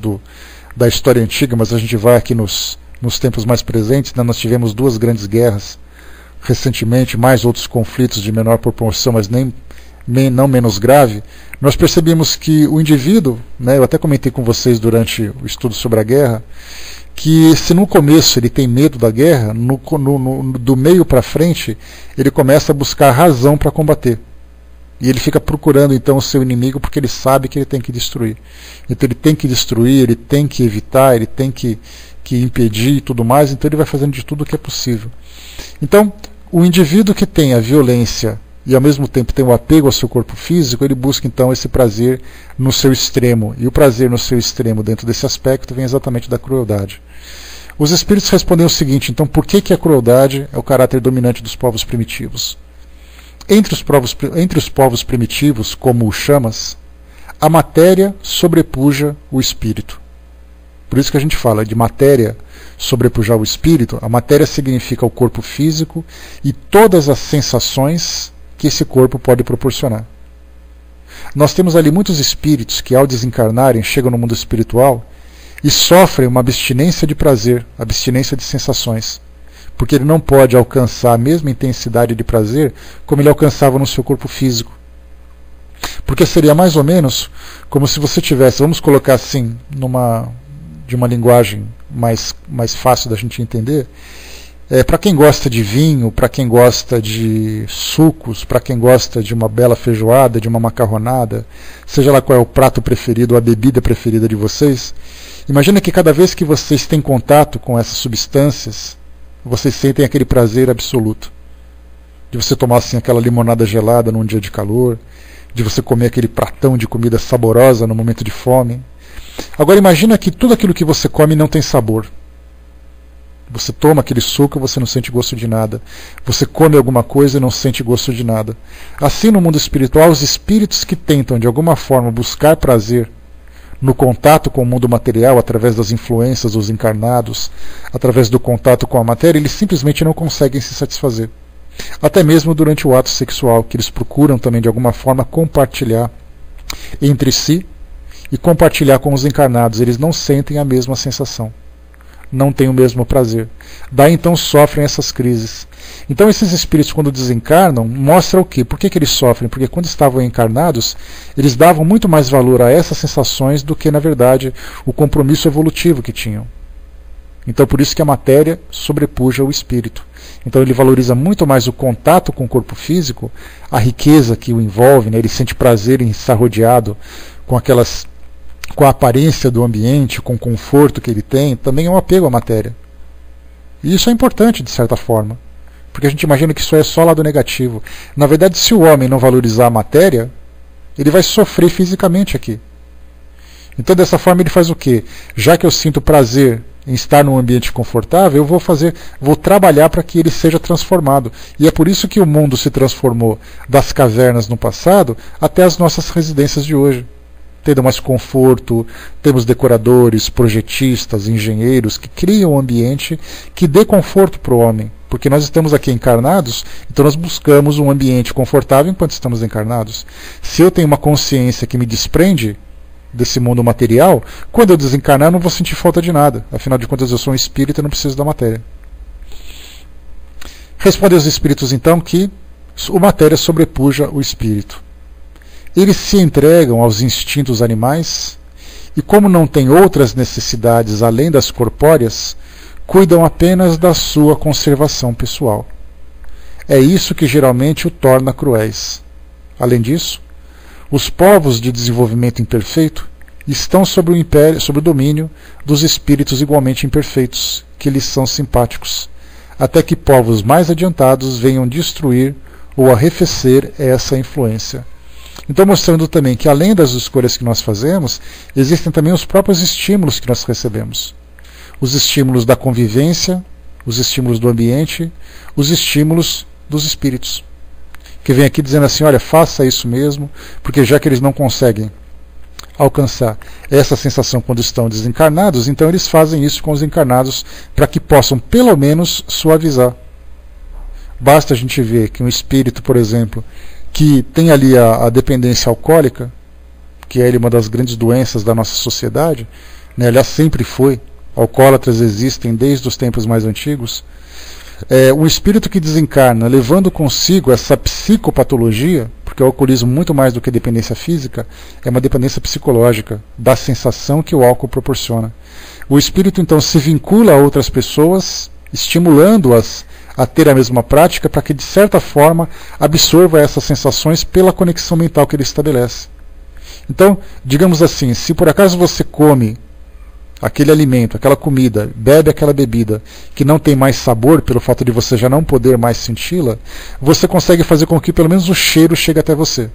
[SPEAKER 1] da história antiga, mas a gente vai aqui nos tempos mais presentes, né? Nós tivemos 2 grandes guerras recentemente, mais outros conflitos de menor proporção, mas não menos grave. Nós percebemos que o indivíduo, né? Eu até comentei com vocês durante o estudo sobre a guerra, que se no começo ele tem medo da guerra, do meio para frente ele começa a buscar razão para combater. E ele fica procurando então o seu inimigo porque ele sabe que ele tem que destruir. Então ele tem que destruir, ele tem que evitar, ele tem que impedir e tudo mais, então ele vai fazendo de tudo o que é possível. Então, o indivíduo que tem a violência e ao mesmo tempo tem o apego ao seu corpo físico, ele busca então esse prazer no seu extremo. E o prazer no seu extremo dentro desse aspecto vem exatamente da crueldade. Os espíritos respondem o seguinte, então por que a crueldade é o caráter dominante dos povos primitivos? Entre os povos primitivos, como os chamas, a matéria sobrepuja o espírito. Por isso que a gente fala de matéria sobrepujar o espírito. A matéria significa o corpo físico e todas as sensações que esse corpo pode proporcionar. Nós temos ali muitos espíritos que, ao desencarnarem, chegam no mundo espiritual e sofrem uma abstinência de prazer, abstinência de sensações. Porque ele não pode alcançar a mesma intensidade de prazer como ele alcançava no seu corpo físico. Porque seria mais ou menos como se você tivesse, vamos colocar assim, de uma linguagem mais fácil da gente entender, para quem gosta de vinho, para quem gosta de sucos, para quem gosta de uma bela feijoada, de uma macarronada, seja lá qual é o prato preferido ou a bebida preferida de vocês, imagina que cada vez que vocês têm contato com essas substâncias, vocês sentem aquele prazer absoluto. De você tomar assim aquela limonada gelada num dia de calor, de você comer aquele pratão de comida saborosa no momento de fome. Agora imagina que tudo aquilo que você come não tem sabor. Você toma aquele suco e você não sente gosto de nada. Você come alguma coisa e não sente gosto de nada. Assim, no mundo espiritual, os espíritos que tentam, de alguma forma, buscar prazer no contato com o mundo material, através das influências dos encarnados, através do contato com a matéria, eles simplesmente não conseguem se satisfazer. Até mesmo durante o ato sexual, que eles procuram também, de alguma forma, compartilhar entre si e compartilhar com os encarnados. Eles não sentem a mesma sensação. Não têm o mesmo prazer. Daí então sofrem essas crises. Então esses espíritos, quando desencarnam, mostram o quê? Por que eles sofrem? Porque quando estavam encarnados, eles davam muito mais valor a essas sensações do que, na verdade, o compromisso evolutivo que tinham. Então por isso que a matéria sobrepuja o espírito. Então ele valoriza muito mais o contato com o corpo físico, a riqueza que o envolve, né? Ele sente prazer em estar rodeado com a aparência do ambiente, com o conforto que ele tem, também é um apego à matéria. E isso é importante, de certa forma, porque a gente imagina que isso é só lado negativo. Na verdade, se o homem não valorizar a matéria, ele vai sofrer fisicamente aqui. Então, dessa forma, ele faz o quê? Já que eu sinto prazer em estar num ambiente confortável, eu vou trabalhar para que ele seja transformado. E é por isso que o mundo se transformou das cavernas no passado até as nossas residências de hoje. Tendo mais conforto, temos decoradores, projetistas, engenheiros que criam um ambiente que dê conforto para o homem. Porque nós estamos aqui encarnados, então nós buscamos um ambiente confortável enquanto estamos encarnados. Se eu tenho uma consciência que me desprende desse mundo material, quando eu desencarnar eu não vou sentir falta de nada. Afinal de contas eu sou um espírito e não preciso da matéria. Responde aos espíritos então que a matéria sobrepuja o espírito. Eles se entregam aos instintos animais e, como não têm outras necessidades além das corpóreas, cuidam apenas da sua conservação pessoal. É isso que geralmente o torna cruéis. Além disso, os povos de desenvolvimento imperfeito estão sob o domínio dos espíritos igualmente imperfeitos, que lhes são simpáticos, até que povos mais adiantados venham destruir ou arrefecer essa influência. Então, mostrando também que, além das escolhas que nós fazemos, existem também os próprios estímulos que nós recebemos. Os estímulos da convivência, os estímulos do ambiente, os estímulos dos espíritos. Que vem aqui dizendo assim, olha, faça isso mesmo, porque já que eles não conseguem alcançar essa sensação quando estão desencarnados, então eles fazem isso com os encarnados para que possam, pelo menos, suavizar. Basta a gente ver que um espírito, por exemplo, que tem ali a dependência alcoólica, que é uma das grandes doenças da nossa sociedade, né? Aliás, sempre foi. Alcoólatras existem desde os tempos mais antigos. Um espírito que desencarna levando consigo essa psicopatologia, porque o alcoolismo, muito mais do que dependência física, é uma dependência psicológica, da sensação que o álcool proporciona. O espírito então se vincula a outras pessoas, estimulando-as a ter a mesma prática para que, de certa forma, absorva essas sensações pela conexão mental que ele estabelece. Então, digamos assim, se por acaso você come aquele alimento, aquela comida, bebe aquela bebida que não tem mais sabor, pelo fato de você já não poder mais senti-la, você consegue fazer com que pelo menos o cheiro chegue até você.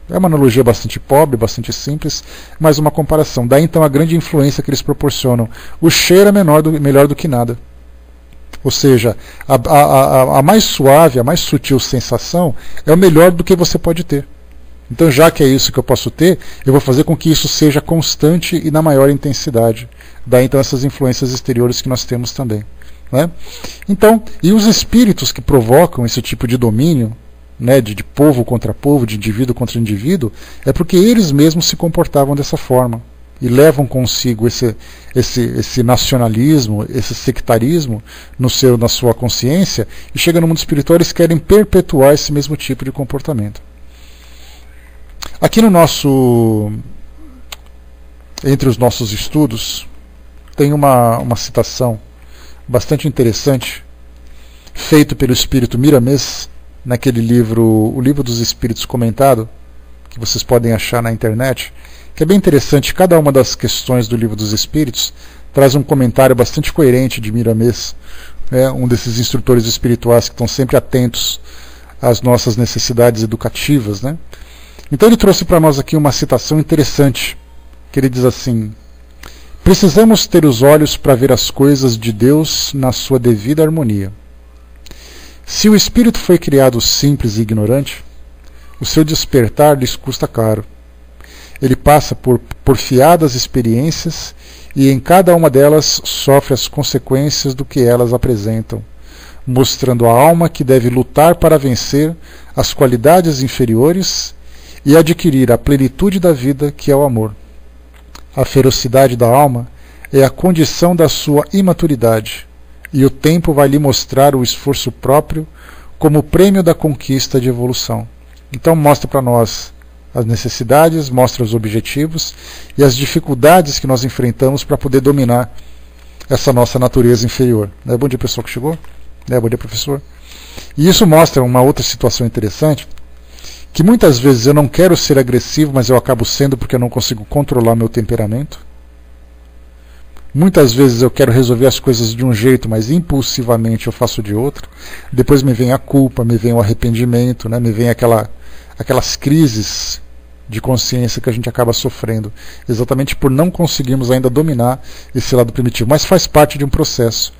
[SPEAKER 1] É uma analogia bastante pobre, bastante simples, mas uma comparação. Daí então a grande influência que eles proporcionam. O cheiro é melhor do que nada. Ou seja, a mais suave, a mais sutil sensação é o melhor do que você pode ter. Então, já que é isso que eu posso ter, eu vou fazer com que isso seja constante e na maior intensidade. Daí então essas influências exteriores que nós temos também, né? Então, e os espíritos que provocam esse tipo de domínio, né, de povo contra povo, de indivíduo contra indivíduo, é porque eles mesmos se comportavam dessa forma. E levam consigo esse nacionalismo, esse sectarismo na sua consciência, e chegam no mundo espiritual, eles querem perpetuar esse mesmo tipo de comportamento. Aqui entre os nossos estudos, tem uma citação bastante interessante, feito pelo espírito Miramês, naquele livro, o Livro dos Espíritos Comentado, que vocês podem achar na internet, que é bem interessante. Cada uma das questões do Livro dos Espíritos traz um comentário bastante coerente de Miramês, né, um desses instrutores espirituais que estão sempre atentos às nossas necessidades educativas, né? Então ele trouxe para nós aqui uma citação interessante, que ele diz assim: Precisamos ter os olhos para ver as coisas de Deus na sua devida harmonia. Se o espírito foi criado simples e ignorante, o seu despertar lhes custa caro. Ele passa por porfiadas experiências e em cada uma delas sofre as consequências do que elas apresentam, mostrando a alma que deve lutar para vencer as qualidades inferiores e adquirir a plenitude da vida, que é o amor. A ferocidade da alma é a condição da sua imaturidade, e o tempo vai lhe mostrar o esforço próprio como prêmio da conquista de evolução. Então mostra para nós as necessidades, mostra os objetivos e as dificuldades que nós enfrentamos para poder dominar essa nossa natureza inferior. Bom dia, pessoal que chegou. Bom dia, professor. E isso mostra uma outra situação interessante, que muitas vezes eu não quero ser agressivo, mas eu acabo sendo porque eu não consigo controlar meu temperamento. Muitas vezes eu quero resolver as coisas de um jeito, mas impulsivamente eu faço de outro. Depois me vem a culpa, me vem o arrependimento, me vem aquelas crises de consciência que a gente acaba sofrendo, exatamente por não conseguirmos ainda dominar esse lado primitivo. Mas faz parte de um processo.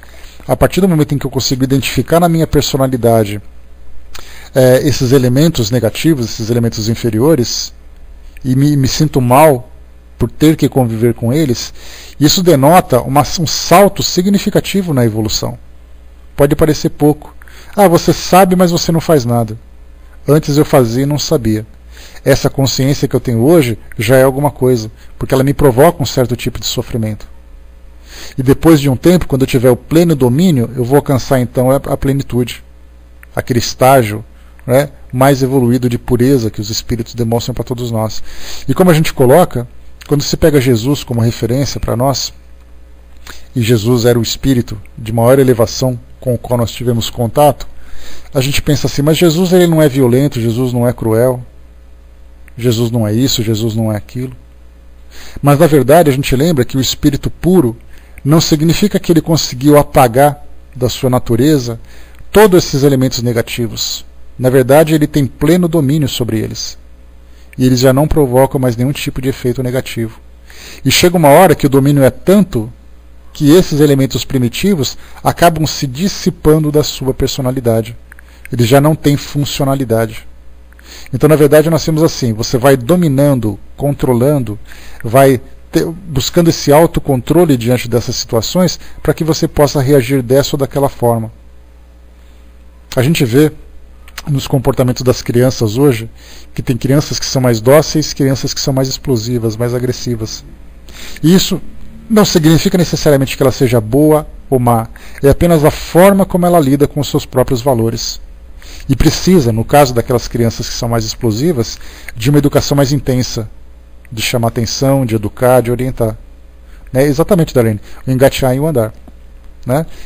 [SPEAKER 1] A partir do momento em que eu consigo identificar na minha personalidade esses elementos negativos, esses elementos inferiores, e me sinto mal por ter que conviver com eles, isso denota um salto significativo na evolução. Pode parecer pouco. Você sabe, mas você não faz nada. Antes eu fazia e não sabia. Essa consciência que eu tenho hoje já é alguma coisa, porque ela me provoca um certo tipo de sofrimento. E depois de um tempo, quando eu tiver o pleno domínio, eu vou alcançar então a plenitude, aquele estágio mais evoluído de pureza que os espíritos demonstram para todos nós. E como a gente coloca, quando se pega Jesus como referência para nós, e Jesus era o espírito de maior elevação com o qual nós tivemos contato, a gente pensa assim, mas Jesus ele não é violento, Jesus não é cruel, Jesus não é isso, Jesus não é aquilo. Mas na verdade a gente lembra que o espírito puro não significa que ele conseguiu apagar da sua natureza todos esses elementos negativos. Na verdade ele tem pleno domínio sobre eles. E eles já não provocam mais nenhum tipo de efeito negativo. E chega uma hora que o domínio é tanto que esses elementos primitivos acabam se dissipando da sua personalidade. Eles já não têm funcionalidade. Então, na verdade, nós temos assim, você vai dominando, controlando, vai buscando esse autocontrole diante dessas situações para que você possa reagir dessa ou daquela forma. A gente vê nos comportamentos das crianças hoje que tem crianças que são mais dóceis, crianças que são mais explosivas, mais agressivas. E isso não significa necessariamente que ela seja boa ou má, é apenas a forma como ela lida com os seus próprios valores. E precisa, no caso daquelas crianças que são mais explosivas, de uma educação mais intensa, de chamar atenção, de educar, de orientar. Exatamente, Darlene, o engatear e o andar.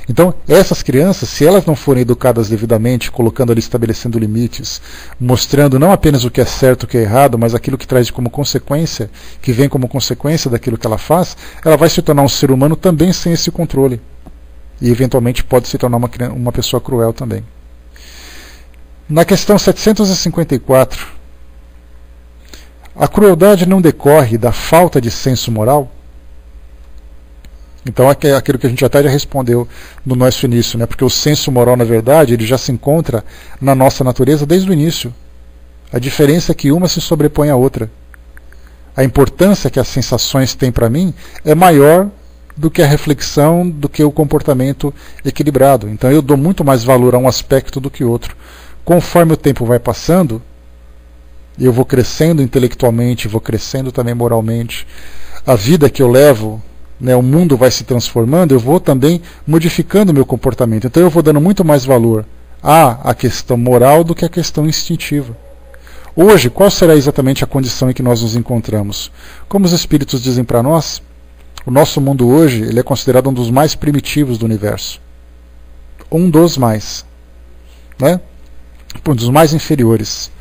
[SPEAKER 1] Então, essas crianças, se elas não forem educadas devidamente, colocando ali, estabelecendo limites, mostrando não apenas o que é certo, o que é errado, mas aquilo que traz como consequência, que vem como consequência daquilo que ela faz, ela vai se tornar um ser humano também sem esse controle. E eventualmente pode se tornar uma pessoa cruel também. Na questão 754, a crueldade não decorre da falta de senso moral? Então é aquilo que a gente até já respondeu no nosso início, porque o senso moral, na verdade, ele já se encontra na nossa natureza desde o início. A diferença é que uma se sobrepõe à outra. A importância que as sensações têm para mim é maior do que a reflexão, do que o comportamento equilibrado. Então eu dou muito mais valor a um aspecto do que outro. Conforme o tempo vai passando, eu vou crescendo intelectualmente, vou crescendo também moralmente. A vida que eu levo, o mundo vai se transformando, eu vou também modificando o meu comportamento. Então eu vou dando muito mais valor à questão moral do que à questão instintiva. Hoje, qual será exatamente a condição em que nós nos encontramos? Como os espíritos dizem para nós, o nosso mundo hoje ele é considerado um dos mais primitivos do universo. Um dos mais. Um dos mais inferiores.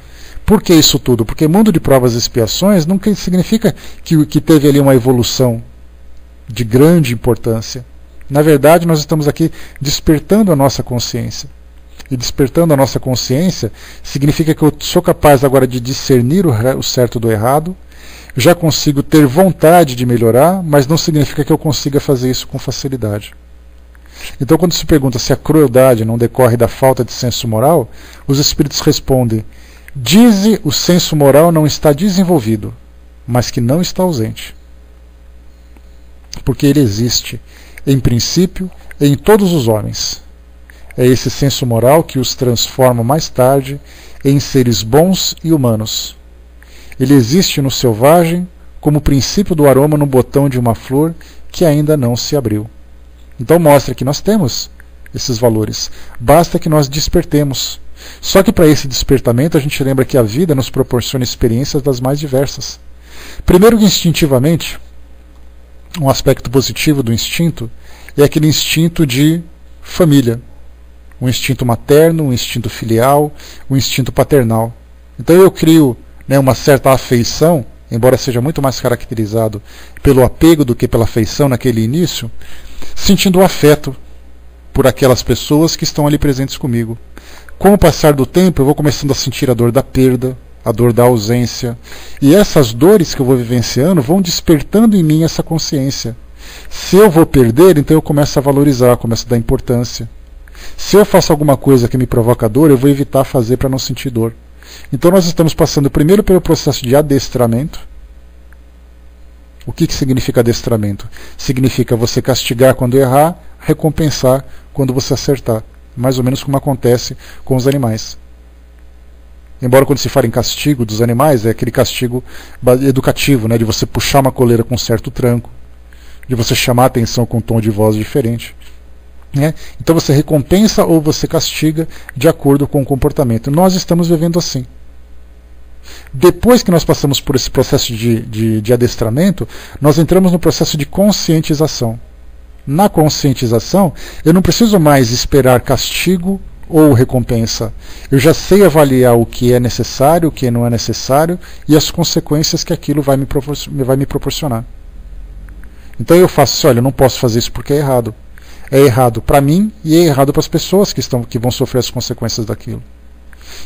[SPEAKER 1] Por que isso tudo? Porque mundo de provas e expiações não significa que teve ali uma evolução de grande importância. Na verdade, nós estamos aqui despertando a nossa consciência. E despertando a nossa consciência, significa que eu sou capaz agora de discernir o certo do errado, já consigo ter vontade de melhorar, mas não significa que eu consiga fazer isso com facilidade. Então, quando se pergunta se a crueldade não decorre da falta de senso moral, os espíritos respondem: dize o senso moral não está desenvolvido, mas que não está ausente. Porque ele existe, em princípio, em todos os homens. É esse senso moral que os transforma mais tarde em seres bons e humanos. Ele existe no selvagem como o princípio do aroma no botão de uma flor que ainda não se abriu. Então mostra que nós temos esses valores. Basta que nós despertemos. Só que para esse despertamento a gente lembra que a vida nos proporciona experiências das mais diversas. Primeiro que instintivamente, um aspecto positivo do instinto é aquele instinto de família. Um instinto materno, um instinto filial, um instinto paternal. Então eu crio uma certa afeição, embora seja muito mais caracterizado pelo apego do que pela afeição naquele início, sentindo o afeto por aquelas pessoas que estão ali presentes comigo. Com o passar do tempo, eu vou começando a sentir a dor da perda, a dor da ausência, e essas dores que eu vou vivenciando vão despertando em mim essa consciência. Se eu vou perder, então eu começo a valorizar, começo a dar importância. Se eu faço alguma coisa que me provoca dor, eu vou evitar fazer para não sentir dor. Então nós estamos passando primeiro pelo processo de adestramento. O que significa adestramento? Significa você castigar quando errar, recompensar quando você acertar. Mais ou menos como acontece com os animais. Embora quando se fala em castigo dos animais, é aquele castigo educativo, de você puxar uma coleira com um certo tranco, de você chamar a atenção com um tom de voz diferente. Então você recompensa ou você castiga de acordo com o comportamento. Nós estamos vivendo assim. Depois que nós passamos por esse processo de adestramento, nós entramos no processo de conscientização. Na conscientização, eu não preciso mais esperar castigo ou recompensa. Eu já sei avaliar o que é necessário, o que não é necessário e as consequências que aquilo vai me proporcionar. Então eu faço assim, olha, eu não posso fazer isso porque é errado. É errado para mim e é errado para as pessoas que vão sofrer as consequências daquilo.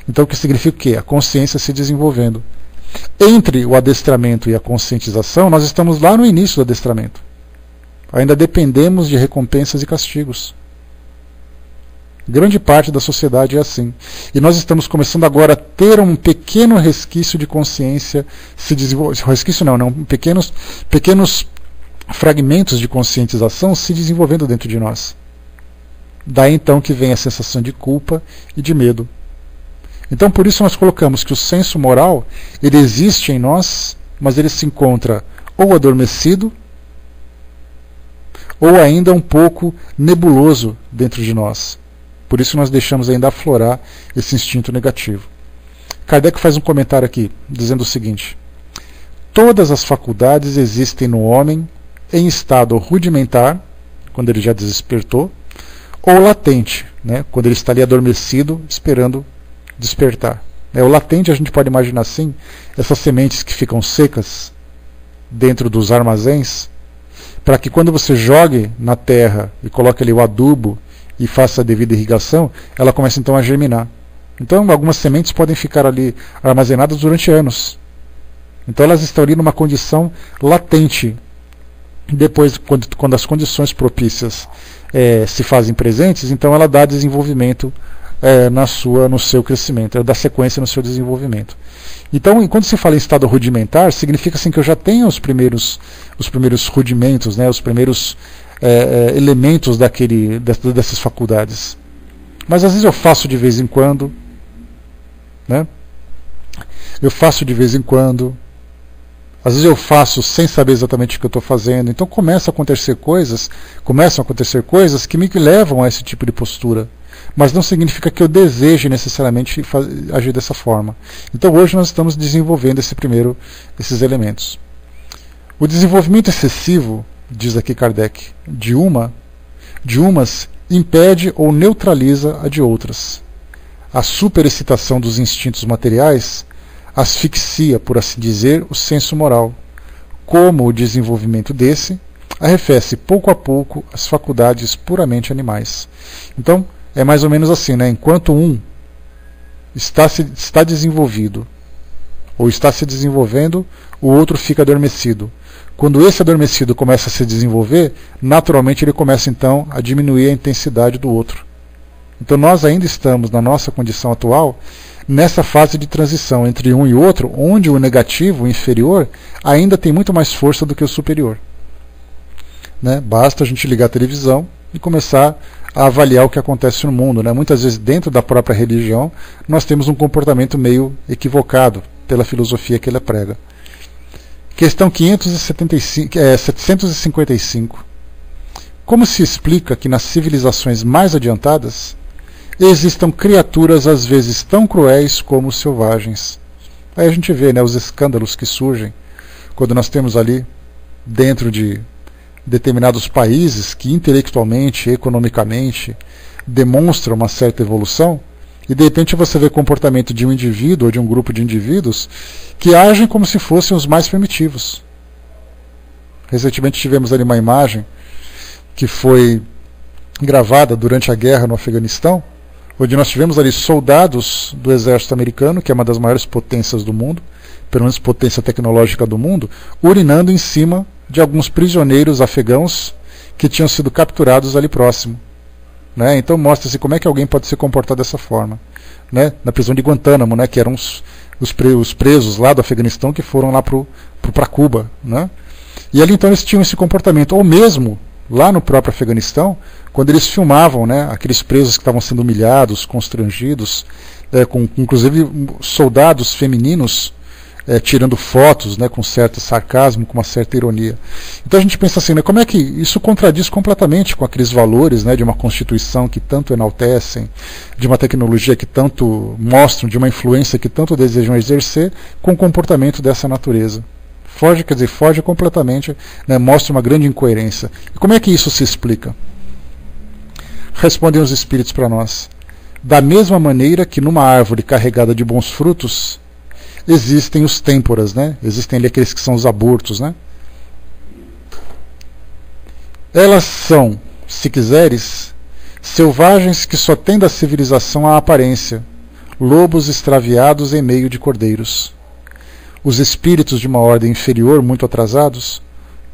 [SPEAKER 1] Então o que significa o quê? A consciência se desenvolvendo. Entre o adestramento e a conscientização, nós estamos lá no início do adestramento. Ainda dependemos de recompensas e castigos. Grande parte da sociedade é assim. E nós estamos começando agora a ter um pequeno resquício de consciência se desenvolver. Resquício não, pequenos fragmentos de conscientização se desenvolvendo dentro de nós. Daí então que vem a sensação de culpa e de medo. Então por isso nós colocamos que o senso moral, ele existe em nós, mas ele se encontra ou adormecido, ou ainda um pouco nebuloso dentro de nós. Por isso nós deixamos ainda aflorar esse instinto negativo. Kardec faz um comentário aqui, dizendo o seguinte: todas as faculdades existem no homem em estado rudimentar, quando ele já despertou, ou latente, quando ele está ali adormecido, esperando despertar. O latente a gente pode imaginar assim, essas sementes que ficam secas dentro dos armazéns, para que quando você jogue na terra e coloque ali o adubo e faça a devida irrigação, ela começa então a germinar. Então algumas sementes podem ficar ali armazenadas durante anos. Então elas estão ali numa condição latente. Depois, quando as condições propícias se fazem presentes, então ela dá desenvolvimento no seu crescimento, ela dá sequência no seu desenvolvimento. Então, enquanto se fala em estado rudimentar, significa assim que eu já tenho os primeiros rudimentos, os primeiros elementos dessas faculdades. Mas às vezes eu faço de vez em quando, às vezes eu faço sem saber exatamente o que eu estou fazendo. Então começam a acontecer coisas que me levam a esse tipo de postura. Mas não significa que eu deseje necessariamente agir dessa forma. Então hoje nós estamos desenvolvendo esses elementos. O desenvolvimento excessivo, diz aqui Kardec, de umas impede ou neutraliza a de outras. A superexcitação dos instintos materiais asfixia, por assim dizer, o senso moral. Como o desenvolvimento desse arrefece pouco a pouco as faculdades puramente animais. Então, é mais ou menos assim, né? Enquanto um está desenvolvido, ou está se desenvolvendo, o outro fica adormecido. Quando esse adormecido começa a se desenvolver, naturalmente ele começa então a diminuir a intensidade do outro. Então nós ainda estamos, na nossa condição atual, nessa fase de transição entre um e outro, onde o negativo, o inferior, ainda tem muito mais força do que o superior. Né? Basta a gente ligar a televisão e começar a avaliar o que acontece no mundo. Né? Muitas vezes dentro da própria religião nós temos um comportamento meio equivocado pela filosofia que ele prega. Questão 755. Como se explica que nas civilizações mais adiantadas existam criaturas às vezes tão cruéis como os selvagens? Aí a gente vê, né, os escândalos que surgem quando nós temos ali dentro de determinados países que intelectualmente, economicamente demonstram uma certa evolução, e de repente você vê o comportamento de um indivíduo ou de um grupo de indivíduos que agem como se fossem os mais primitivos. Recentemente tivemos ali uma imagem que foi gravada durante a guerra no Afeganistão, onde nós tivemos ali soldados do exército americano, que é uma das maiores potências do mundo, pelo menos potência tecnológica do mundo, urinando em cima de alguns prisioneiros afegãos que tinham sido capturados ali próximo. Né? Então mostra-se como é que alguém pode se comportar dessa forma. Né? Na prisão de Guantánamo, né? Que eram os presos lá do Afeganistão que foram lá para Cuba. Né? E ali então eles tinham esse comportamento. Ou mesmo lá no próprio Afeganistão, quando eles filmavam, né, aqueles presos que estavam sendo humilhados, constrangidos, com inclusive soldados femininos tirando fotos, né, com certo sarcasmo, com uma certa ironia. Então a gente pensa assim, né, como é que isso contradiz completamente com aqueles valores, né, de uma Constituição que tanto enaltecem, de uma tecnologia que tanto mostram, de uma influência que tanto desejam exercer, com um comportamento dessa natureza. Foge, quer dizer, foge completamente, né, mostra uma grande incoerência. E como é que isso se explica? Respondem os espíritos para nós. Da mesma maneira que numa árvore carregada de bons frutos, existem os têmporas, né? Existem ali aqueles que são os abortos, né? Elas são, se quiseres, selvagens que só têm da civilização a aparência, lobos extraviados em meio de cordeiros. Os espíritos de uma ordem inferior, muito atrasados,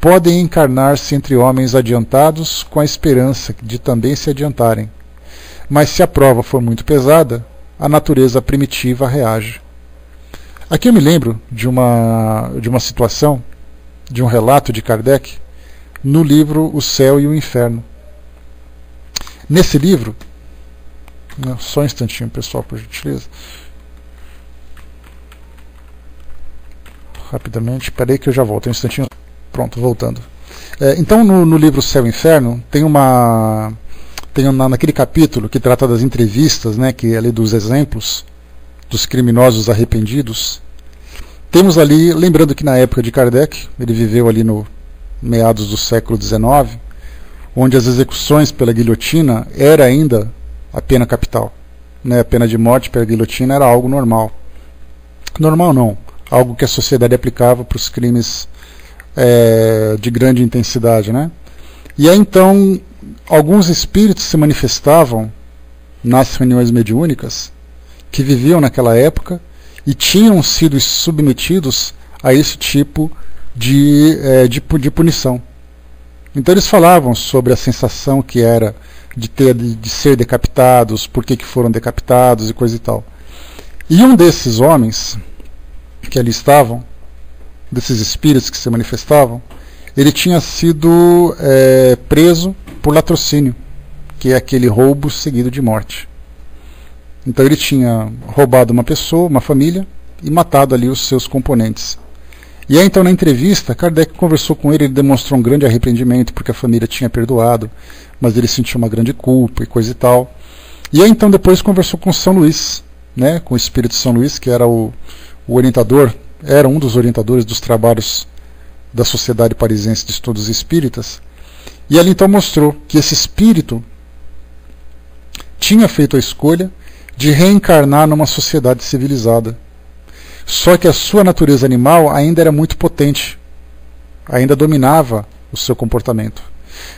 [SPEAKER 1] podem encarnar-se entre homens adiantados com a esperança de também se adiantarem. Mas se a prova for muito pesada, a natureza primitiva reage. Aqui eu me lembro de uma situação, de um relato de Kardec, no livro O Céu e o Inferno. Nesse livro, só um instantinho, pessoal, por gentileza. Rapidamente, peraí que eu já volto, um instantinho. Pronto, voltando. Então, no livro O Céu e o Inferno, tem naquele capítulo que trata das entrevistas, né, que é ali dos exemplos dos criminosos arrependidos. Temos ali, lembrando que na época de Kardec, ele viveu ali no meados do século XIX, onde as execuções pela guilhotina era ainda a pena capital. Né? A pena de morte pela guilhotina era algo normal. Normal não, algo que a sociedade aplicava para os crimes de grande intensidade. Né? E aí então, alguns espíritos se manifestavam nas reuniões mediúnicas, que viviam naquela época e tinham sido submetidos a esse tipo de punição. Então eles falavam sobre a sensação que era de ser decapitados, por que foram decapitados e coisa e tal. E um desses homens que ali estavam, desses espíritos que se manifestavam, ele tinha sido preso por latrocínio, que é aquele roubo seguido de morte. Então ele tinha roubado uma pessoa, uma família, e matado ali os seus componentes. E aí então na entrevista, Kardec conversou com ele, ele demonstrou um grande arrependimento, porque a família tinha perdoado, mas ele sentiu uma grande culpa e coisa e tal. E aí então depois conversou com São Luís, né, com o espírito de São Luís, que era o orientador, era um dos orientadores dos trabalhos da Sociedade Parisiense de Estudos Espíritas. E ele então mostrou que esse espírito tinha feito a escolha de reencarnar numa sociedade civilizada. Só que a sua natureza animal ainda era muito potente, ainda dominava o seu comportamento.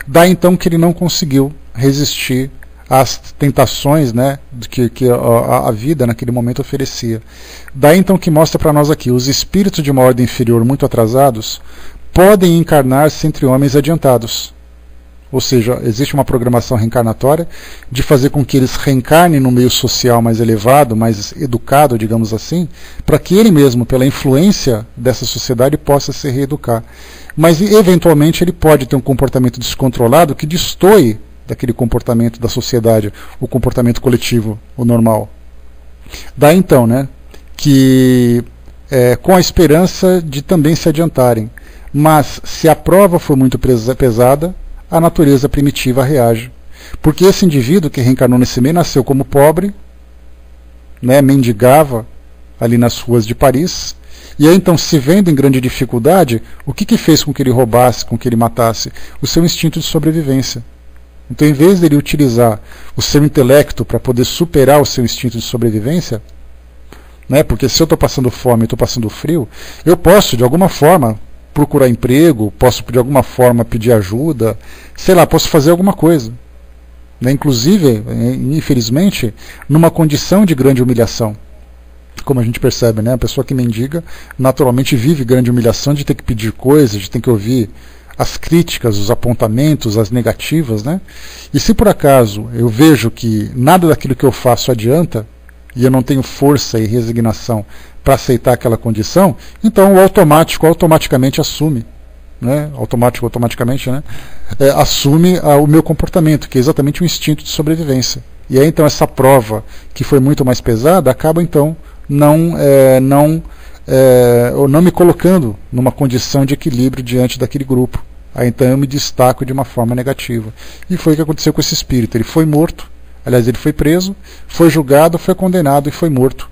[SPEAKER 1] Daí então que ele não conseguiu resistir às tentações, né, que a vida naquele momento oferecia. Daí então que mostra para nós aqui, os espíritos de uma ordem inferior muito atrasados podem encarnar-se entre homens adiantados. Ou seja, existe uma programação reencarnatória de fazer com que eles reencarnem no meio social mais elevado, mais educado, digamos assim, para que ele mesmo, pela influência dessa sociedade, possa se reeducar. Mas, eventualmente, ele pode ter um comportamento descontrolado que destoe daquele comportamento da sociedade, o comportamento coletivo, o normal. Daí então, né, que com a esperança de também se adiantarem. Mas, se a prova for muito pesada, a natureza primitiva reage. Porque esse indivíduo que reencarnou nesse meio nasceu como pobre, né, mendigava ali nas ruas de Paris, e aí então, se vendo em grande dificuldade, o que fez com que ele roubasse, com que ele matasse? O seu instinto de sobrevivência. Então, em vez de ele utilizar o seu intelecto para poder superar o seu instinto de sobrevivência, né, porque se eu estou passando fome, estou passando frio, eu posso, de alguma forma, procurar emprego, posso de alguma forma pedir ajuda, sei lá, posso fazer alguma coisa. Né? Inclusive, infelizmente, numa condição de grande humilhação. Como a gente percebe, né? A pessoa que mendiga naturalmente vive grande humilhação de ter que pedir coisas, de ter que ouvir as críticas, os apontamentos, as negativas. Né? E se por acaso eu vejo que nada daquilo que eu faço adianta, e eu não tenho força e resignação para aceitar aquela condição, então o automático automaticamente assume, né? Automaticamente, né? Assume o meu comportamento, que é exatamente o instinto de sobrevivência. E aí então essa prova, que foi muito mais pesada, acaba então não me colocando numa condição de equilíbrio diante daquele grupo. Aí então eu me destaco de uma forma negativa. E foi o que aconteceu com esse espírito. Ele foi morto, aliás, ele foi preso, foi julgado, foi condenado e foi morto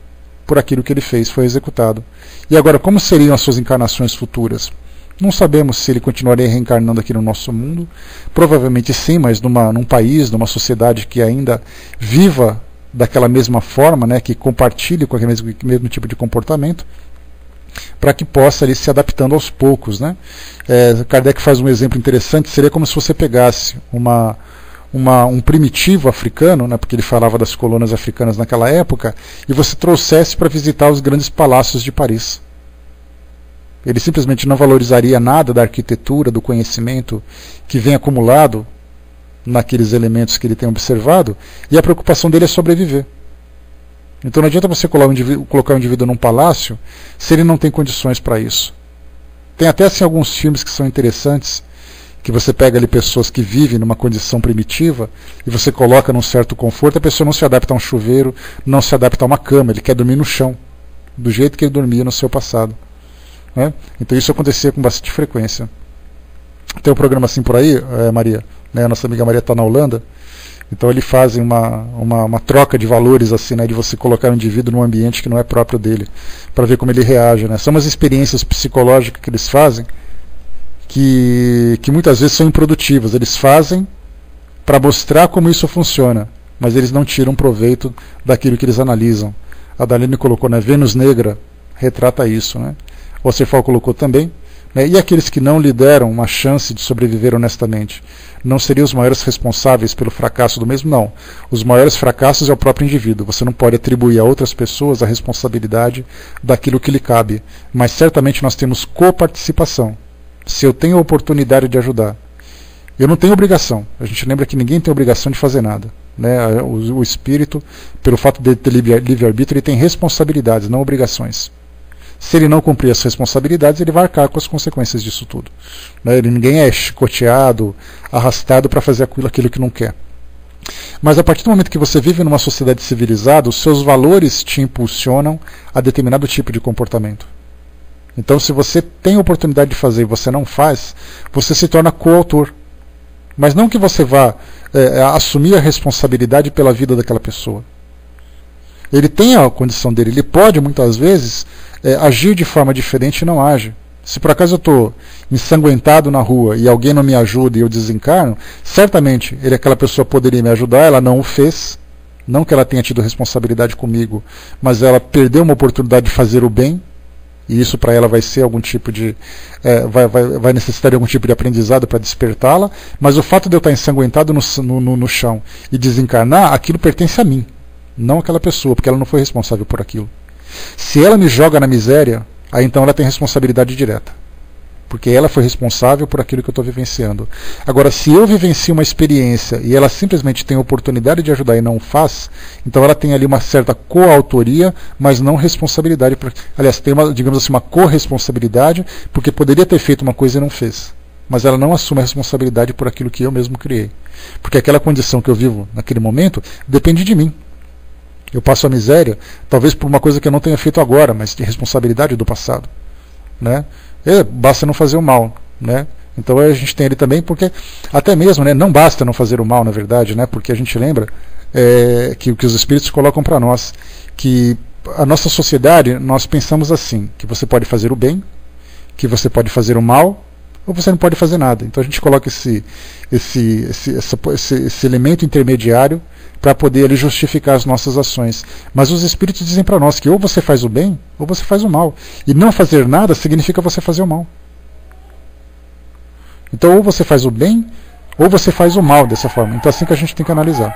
[SPEAKER 1] por aquilo que ele fez, foi executado. E agora, como seriam as suas encarnações futuras? Não sabemos se ele continuaria reencarnando aqui no nosso mundo. Provavelmente sim, mas num país, numa sociedade que ainda viva daquela mesma forma, né, que compartilhe com aquele mesmo tipo de comportamento, para que possa ali se adaptando aos poucos. Né? Kardec faz um exemplo interessante, seria como se você pegasse um primitivo africano, né, porque ele falava das colônias africanas naquela época, e você trouxesse para visitar os grandes palácios de Paris. Ele simplesmente não valorizaria nada da arquitetura, do conhecimento que vem acumulado naqueles elementos que ele tem observado, e a preocupação dele é sobreviver. Então não adianta você colocar um indivíduo num palácio se ele não tem condições para isso. Tem até assim alguns filmes que são interessantes, que você pega ali pessoas que vivem numa condição primitiva e você coloca num certo conforto, a pessoa não se adapta a um chuveiro, não se adapta a uma cama, ele quer dormir no chão, do jeito que ele dormia no seu passado. Né? Então isso acontecia com bastante frequência. Tem um programa assim por aí, Maria, né? A nossa amiga Maria está na Holanda, então eles fazem uma troca de valores assim, né? De você colocar um indivíduo num ambiente que não é próprio dele, para ver como ele reage. Né? São umas experiências psicológicas que eles fazem, que muitas vezes são improdutivas. Eles fazem para mostrar como isso funciona, mas eles não tiram proveito daquilo que eles analisam. A Darlene colocou, né, Vênus Negra retrata isso. Né? O Cefal colocou também. Né? E aqueles que não lhe deram uma chance de sobreviver honestamente, não seriam os maiores responsáveis pelo fracasso do mesmo? Não. Os maiores fracassos é o próprio indivíduo. Você não pode atribuir a outras pessoas a responsabilidade daquilo que lhe cabe. Mas certamente nós temos coparticipação. Se eu tenho a oportunidade de ajudar, eu não tenho obrigação. A gente lembra que ninguém tem obrigação de fazer nada. Né? O espírito, pelo fato de ter livre-arbítrio, ele tem responsabilidades, não obrigações. Se ele não cumprir as responsabilidades, ele vai arcar com as consequências disso tudo. Né? Ninguém é chicoteado, arrastado para fazer aquilo que não quer. Mas a partir do momento que você vive numa sociedade civilizada, os seus valores te impulsionam a determinado tipo de comportamento. Então, se você tem a oportunidade de fazer e você não faz, você se torna coautor. Mas não que você vá assumir a responsabilidade pela vida daquela pessoa. Ele tem a condição dele, ele pode muitas vezes agir de forma diferente e não age. Se por acaso eu estou ensanguentado na rua e alguém não me ajuda e eu desencarno, certamente aquela pessoa poderia me ajudar, ela não o fez. Não que ela tenha tido responsabilidade comigo, mas ela perdeu uma oportunidade de fazer o bem. e isso para ela vai ser algum tipo de vai necessitar de algum tipo de aprendizado para despertá-la, mas o fato de eu estar ensanguentado no chão e desencarnar, aquilo pertence a mim, não àquela pessoa, porque ela não foi responsável por aquilo. Se ela me joga na miséria, aí então ela tem responsabilidade direta, porque ela foi responsável por aquilo que eu estou vivenciando. Agora, se eu vivencio uma experiência e ela simplesmente tem a oportunidade de ajudar e não faz, então ela tem ali uma certa coautoria, mas não responsabilidade. Aliás, tem uma, digamos assim, uma corresponsabilidade, porque poderia ter feito uma coisa e não fez. Mas ela não assume a responsabilidade por aquilo que eu mesmo criei. Porque aquela condição que eu vivo naquele momento depende de mim. Eu passo a miséria, talvez por uma coisa que eu não tenha feito agora, mas de responsabilidade do passado, né? Basta não fazer o mal, né? Então a gente tem ele também, porque até mesmo, né, não basta não fazer o mal, na verdade, né? Porque a gente lembra que os espíritos colocam para nós que a nossa sociedade, nós pensamos assim, que você pode fazer o bem, que você pode fazer o mal, ou você não pode fazer nada. Então a gente coloca esse elemento intermediário para poder ali justificar as nossas ações. Mas os espíritos dizem para nós que ou você faz o bem, ou você faz o mal. E não fazer nada significa você fazer o mal. Então ou você faz o bem, ou você faz o mal dessa forma. Então é assim que a gente tem que analisar.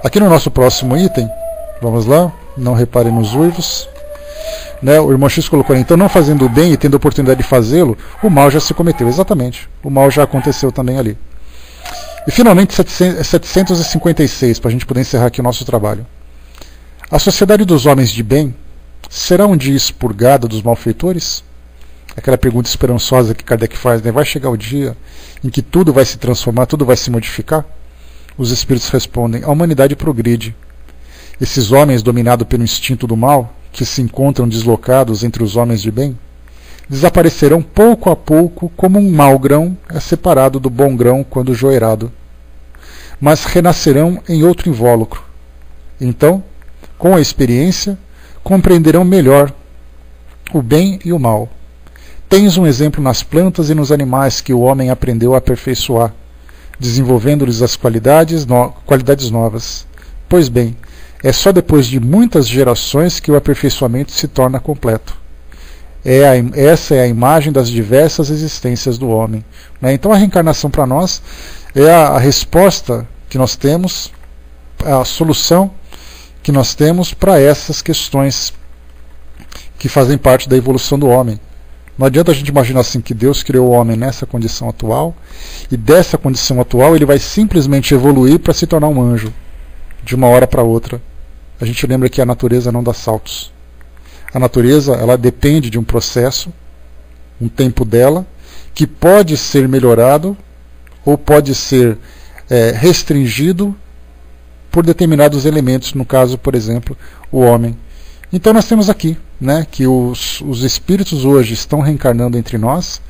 [SPEAKER 1] Aqui no nosso próximo item, vamos lá, não reparem nos uivos. Né, o irmão X colocou, então não fazendo o bem e tendo a oportunidade de fazê-lo, o mal já se cometeu. Exatamente, o mal já aconteceu também ali. E finalmente 756, para a gente poder encerrar aqui o nosso trabalho. A sociedade dos homens de bem será um dia expurgada dos malfeitores? Aquela pergunta esperançosa que Kardec faz, né? Vai chegar o dia em que tudo vai se transformar, tudo vai se modificar? Os espíritos respondem, a humanidade progride. Esses homens dominados pelo instinto do mal, que se encontram deslocados entre os homens de bem, desaparecerão pouco a pouco como um mau grão é separado do bom grão quando joeirado, mas renascerão em outro invólucro. Então, com a experiência, compreenderão melhor o bem e o mal. Tens um exemplo nas plantas e nos animais que o homem aprendeu a aperfeiçoar, desenvolvendo-lhes as qualidades novas. Pois bem, é só depois de muitas gerações que o aperfeiçoamento se torna completo. Essa é a imagem das diversas existências do homem. Né? Então a reencarnação para nós é a resposta que nós temos, a solução que nós temos para essas questões que fazem parte da evolução do homem. Não adianta a gente imaginar assim que Deus criou o homem nessa condição atual e dessa condição atual ele vai simplesmente evoluir para se tornar um anjo de uma hora para outra. A gente lembra que a natureza não dá saltos. A natureza, ela depende de um processo, um tempo dela, que pode ser melhorado ou pode ser restringido por determinados elementos, no caso, por exemplo, o homem. Então nós temos aqui, né, que os espíritos hoje estão reencarnando entre nós,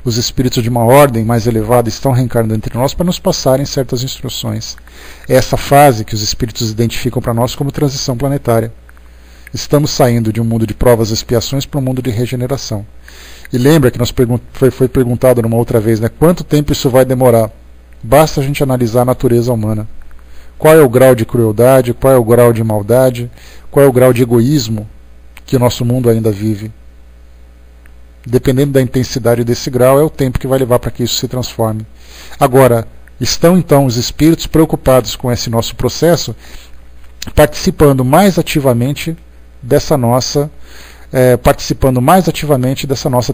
[SPEAKER 1] os espíritos de uma ordem mais elevada estão reencarnando entre nós para nos passarem certas instruções. É essa fase que os espíritos identificam para nós como transição planetária. Estamos saindo de um mundo de provas e expiações para um mundo de regeneração. E lembra que foi perguntado numa outra vez, né, quanto tempo isso vai demorar? Basta a gente analisar a natureza humana. Qual é o grau de crueldade, qual é o grau de maldade, qual é o grau de egoísmo que o nosso mundo ainda vive. Dependendo da intensidade desse grau, é o tempo que vai levar para que isso se transforme. Agora, estão então os espíritos preocupados com esse nosso processo, participando mais ativamente dessa nossa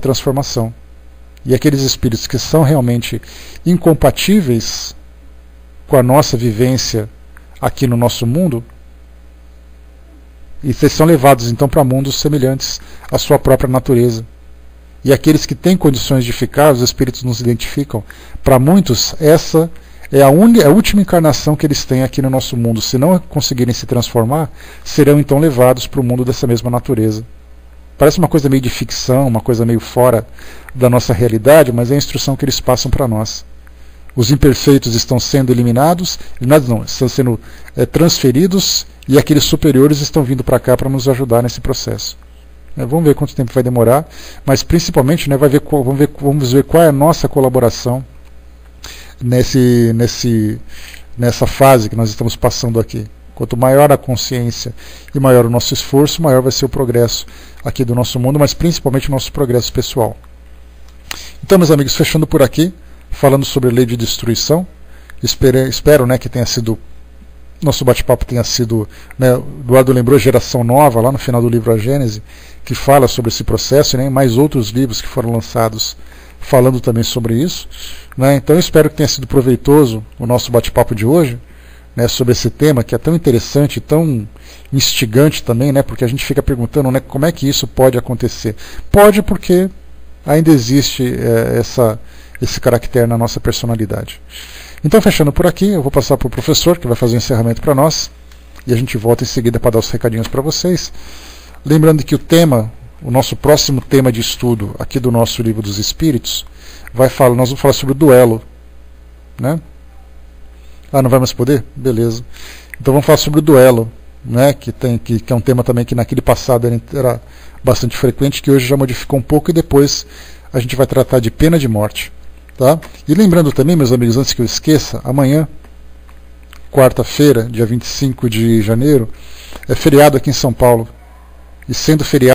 [SPEAKER 1] transformação. E aqueles espíritos que são realmente incompatíveis com a nossa vivência aqui no nosso mundo, e são levados então para mundos semelhantes à sua própria natureza. E aqueles que têm condições de ficar, os espíritos nos identificam, para muitos essa é a última encarnação que eles têm aqui no nosso mundo. Se não conseguirem se transformar, serão então levados para o mundo dessa mesma natureza. Parece uma coisa meio de ficção, uma coisa meio fora da nossa realidade, mas é a instrução que eles passam para nós. Os imperfeitos estão sendo eliminados, estão sendo transferidos, e aqueles superiores estão vindo para cá para nos ajudar nesse processo. Vamos ver quanto tempo vai demorar, mas principalmente, né, vamos ver qual é a nossa colaboração nessa fase que nós estamos passando aqui. Quanto maior a consciência e maior o nosso esforço, maior vai ser o progresso aqui do nosso mundo, mas principalmente o nosso progresso pessoal. Então, meus amigos, fechando por aqui, falando sobre a lei de destruição, espero, né, que tenha sido, nosso bate-papo tenha sido, né, o Eduardo lembrou Geração Nova, lá no final do livro A Gênese, que fala sobre esse processo, né, e mais outros livros que foram lançados falando também sobre isso, né. Então eu espero que tenha sido proveitoso o nosso bate-papo de hoje, né, sobre esse tema que é tão interessante, tão instigante também, né, porque a gente fica perguntando, né, como é que isso pode acontecer. Pode, porque ainda existe esse caractere na nossa personalidade. Então, fechando por aqui, eu vou passar para o professor, que vai fazer o encerramento para nós, e a gente volta em seguida para dar os recadinhos para vocês. Lembrando que o nosso próximo tema de estudo aqui do nosso Livro dos Espíritos, nós vamos falar sobre o duelo, né? Ah, não vai mais poder? Beleza. Então vamos falar sobre o duelo, né? Que é um tema também que naquele passado era bastante frequente, que hoje já modificou um pouco, e depois a gente vai tratar de pena de morte. Tá? E lembrando também, meus amigos, antes que eu esqueça, amanhã, quarta-feira, dia 25 de janeiro, é feriado aqui em São Paulo. E sendo feriado,